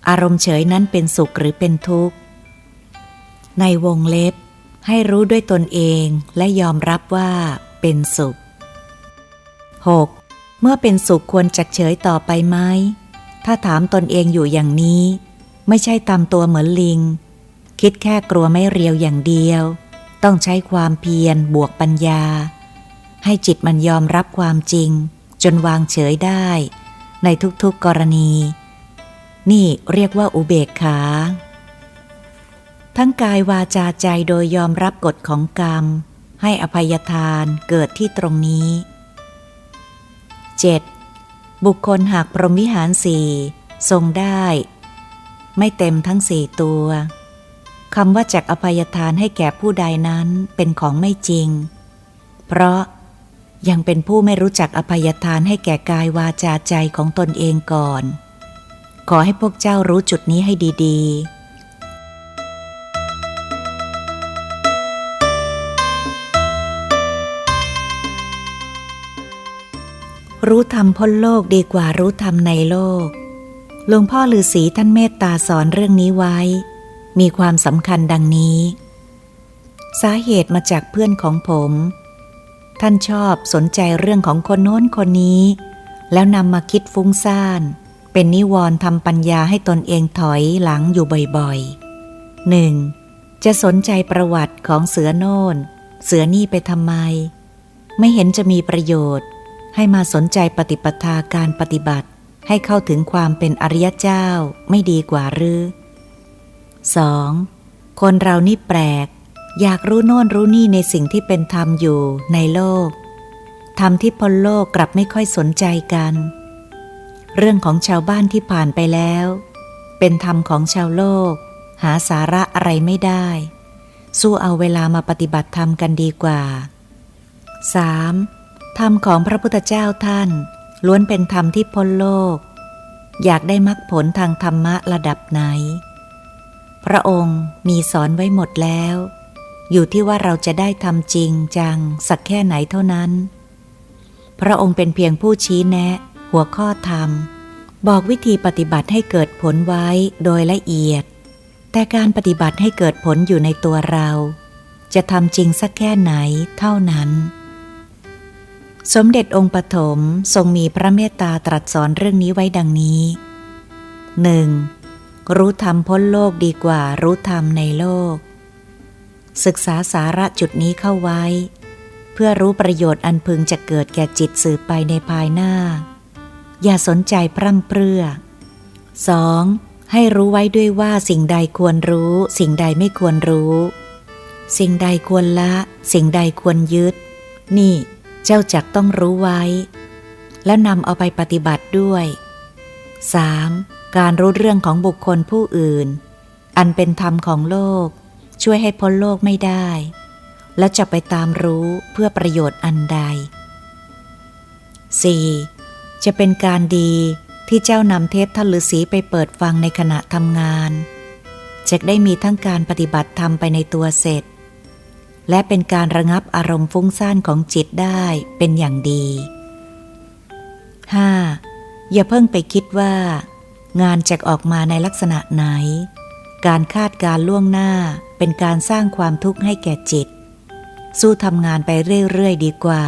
อารมณ์เฉยนั้นเป็นสุขหรือเป็นทุกข์ในวงเล็บให้รู้ด้วยตนเองและยอมรับว่าเป็นสุข 6. เมื่อเป็นสุขควรจักเฉยต่อไปไหมถ้าถามตนเองอยู่อย่างนี้ไม่ใช่ตามตัวเหมือนลิงคิดแค่กลัวไม่เรียวอย่างเดียวต้องใช้ความเพียรบวกปัญญาให้จิตมันยอมรับความจริงจนวางเฉยได้ในทุกๆกรณีนี่เรียกว่าอุเบกขาทั้งกายวาจาใจโดยยอมรับกฎของกรรมให้อภัยทานเกิดที่ตรงนี้ 7. บุคคลหากพรหมวิหารสี่ทรงได้ไม่เต็มทั้ง4ตัวคำว่าจักอภัยทานให้แก่ผู้ใดนั้นเป็นของไม่จริงเพราะยังเป็นผู้ไม่รู้จักอภัยทานให้แก่กายวาจาใจของตนเองก่อนขอให้พวกเจ้ารู้จุดนี้ให้ดีๆรู้ธรรมพ้นโลกดีกว่ารู้ธรรมในโลกหลวงพ่อฤาษีท่านเมตตาสอนเรื่องนี้ไว้มีความสำคัญดังนี้สาเหตุมาจากเพื่อนของผมท่านชอบสนใจเรื่องของคนโน้นคนนี้แล้วนำมาคิดฟุ้งซ่านเป็นนิวรณ์ทำปัญญาให้ตนเองถอยหลังอยู่บ่อยๆ 1. จะสนใจประวัติของเสือโน่นเสือนี่ไปทำไมไม่เห็นจะมีประโยชน์ให้มาสนใจปฏิปทาการปฏิบัติให้เข้าถึงความเป็นอริยเจ้าไม่ดีกว่าหรือ 2. คนเรานี่แปลกอยากรู้โน่นรู้นี่ในสิ่งที่เป็นธรรมอยู่ในโลกธรรมที่พ้นโลกกลับไม่ค่อยสนใจกันเรื่องของชาวบ้านที่ผ่านไปแล้ว เป็นธรรมของชาวโลกหาสาระอะไรไม่ได้สู้เอาเวลามาปฏิบัติธรรมกันดีกว่า 3. ธรรมของพระพุทธเจ้าท่านล้วนเป็นธรรมที่พ้นโลกอยากได้มรรคผลทางธรรมะระดับไหนพระองค์มีสอนไว้หมดแล้วอยู่ที่ว่าเราจะได้ทำจริงจังสักแค่ไหนเท่านั้นพระองค์เป็นเพียงผู้ชี้แนะหัวข้อธรรมบอกวิธีปฏิบัติให้เกิดผลไว้โดยละเอียดแต่การปฏิบัติให้เกิดผลอยู่ในตัวเราจะทำจริงสักแค่ไหนเท่านั้นสมเด็จองค์ปฐมทรงมีพระเมตตาตรัสสอนเรื่องนี้ไว้ดังนี้ 1. รู้ธรรมพ้นโลกดีกว่ารู้ธรรมในโลกศึกษาสาระจุดนี้เข้าไว้เพื่อรู้ประโยชน์อันพึงจะเกิดแก่จิตสืบไปในภายหน้าอย่าสนใจพร่ำเพรื่อ 2. ให้รู้ไว้ด้วยว่าสิ่งใดควรรู้สิ่งใดไม่ควรรู้สิ่งใดควรละสิ่งใดควรยึดนี่เจ้าจักต้องรู้ไว้แล้วนำเอาไปปฏิบัติด้วย 3. การรู้เรื่องของบุคคลผู้อื่นอันเป็นธรรมของโลกช่วยให้พ้นโลกไม่ได้และจะไปตามรู้เพื่อประโยชน์อันใด 4. จะเป็นการดีที่เจ้านำเทปท่านฤาษีไปเปิดฟังในขณะทำงานจะได้มีทั้งการปฏิบัติธรรมไปในตัวเสร็จและเป็นการระงับอารมณ์ฟุ้งซ่านของจิตได้เป็นอย่างดี 5. อย่าเพิ่งไปคิดว่างานจะออกมาในลักษณะไหนการคาดการล่วงหน้าเป็นการสร้างความทุกข์ให้แก่จิตสู้ทำงานไปเรื่อยๆดีกว่า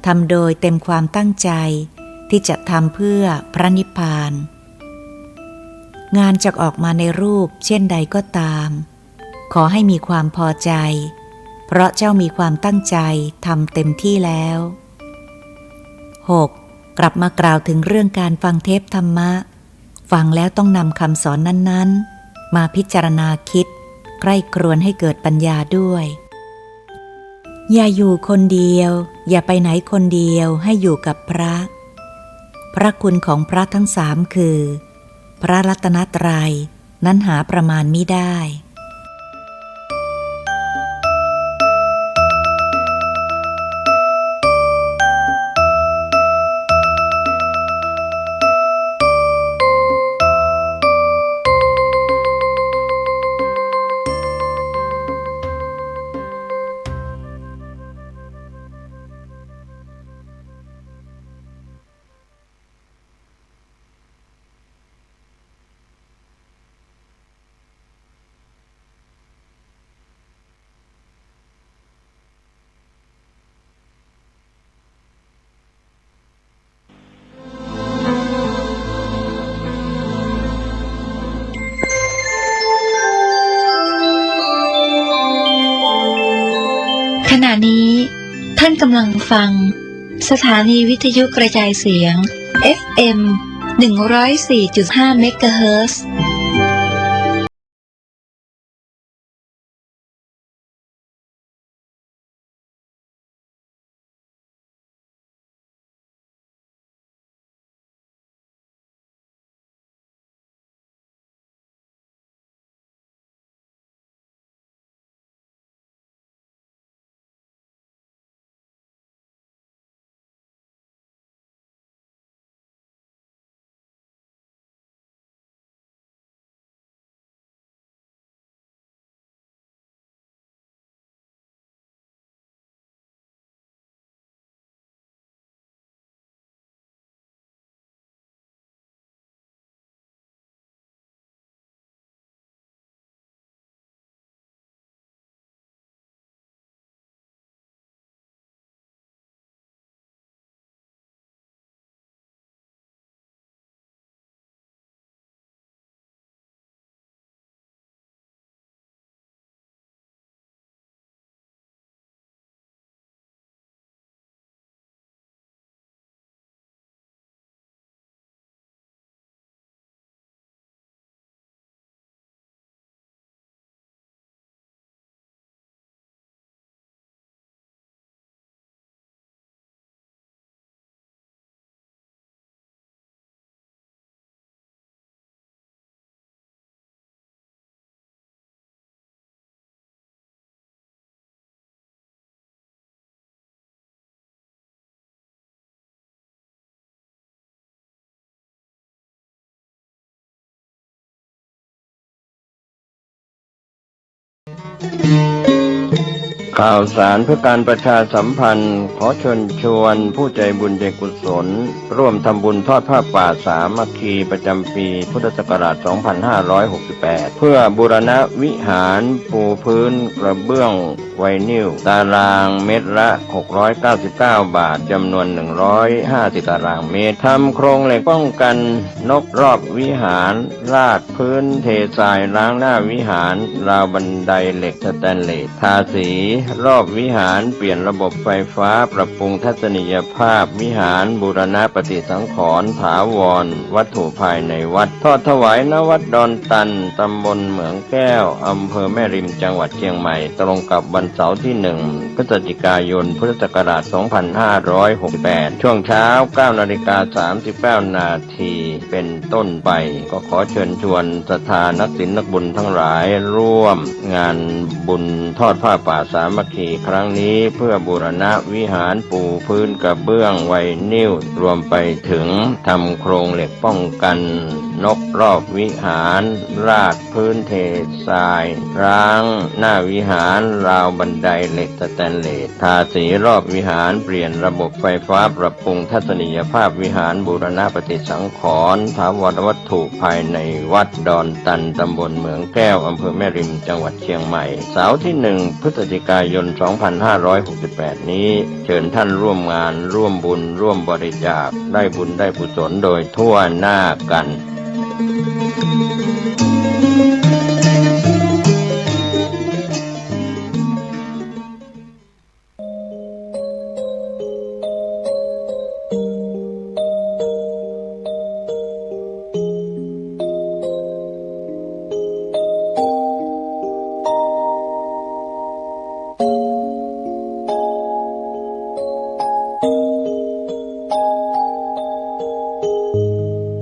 ทำโดยเต็มความตั้งใจที่จะทำเพื่อพระนิพพานงานจะออกมาในรูปเช่นใดก็ตามขอให้มีความพอใจเพราะเจ้ามีความตั้งใจทำเต็มที่แล้ว 6. กลับมากล่าวถึงเรื่องการฟังเทปธรรมะฟังแล้วต้องนำคำสอนนั้นๆมาพิจารณาคิดใกล้ครวญให้เกิดปัญญาด้วยอย่าอยู่คนเดียวอย่าไปไหนคนเดียวให้อยู่กับพระคุณของพระทั้งสามคือพระรัตนตรัยนั้นหาประมาณมิได้ขณะนี้ท่านกำลังฟังสถานีวิทยุกระจายเสียง FM 104.5 เมกะเฮิรตซ์ ข่าวสารเพื่อการประชาสัมพันธ์ขอเชิญชวนผู้ใจบุญใจกุศลร่วมทำบุญทอดผ้าป่าสามัคคีประจำปีพุทธศักราช 2568 เพื่อบูรณะวิหารปูพื้นกระเบื้องไวนิลตารางเมตรละ 699 บาทจำนวน 150 ตารางเมตรทำโครงเหล็กป้องกันนกรอบวิหารราดพื้นเททรายล้างหน้าวิหารราวบันไดเหล็กสแตนเลสทาสีรอบวิหารเปลี่ยนระบบไฟฟ้าปรับปรุงทัศนียภาพวิหารบูรณะปฏิสังขรณ์ถาวรวัตถุภายในวัดทอดถวายณวัดดอนตันตำบลเหมืองแก้วอำเภอแม่ริมจังหวัดเชียงใหม่ตรงกับวันเสาร์ที่1พฤศจิกายนพุทธศักราช 2568 ช่วงเช้า 9:39 นาทีเป็นต้นไปก็ขอเชิญชวนศรัทธานักศีลนักบุญทั้งหลายร่วมงานบุญทอดผ้าป่าสามัคคีครั้งนี้เพื่อบูรณะวิหารปูพื้นกระเบื้องไวนิลรวมไปถึงทำโครงเหล็กป้องกันนกรอบวิหารราดพื้นเททรายร้างหน้าวิหารราวบันไดเหล็กสแตนเลสทาสีรอบวิหารเปลี่ยนระบบไฟฟ้าปรับปรุงทัศนียภาพวิหารบูรณะปฏิสังขรณ์ถาวรวัตถุภายในวัดดอนตันตำบลเหมืองแก้วอำเภอแม่ริมจังหวัดเชียงใหม่เสาร์ที่1พฤศจิกายน 2568 นี้เชิญท่านร่วมงานร่วมบุญร่วมบริจาคได้บุญได้กุศลโดยทั่วหน้ากัน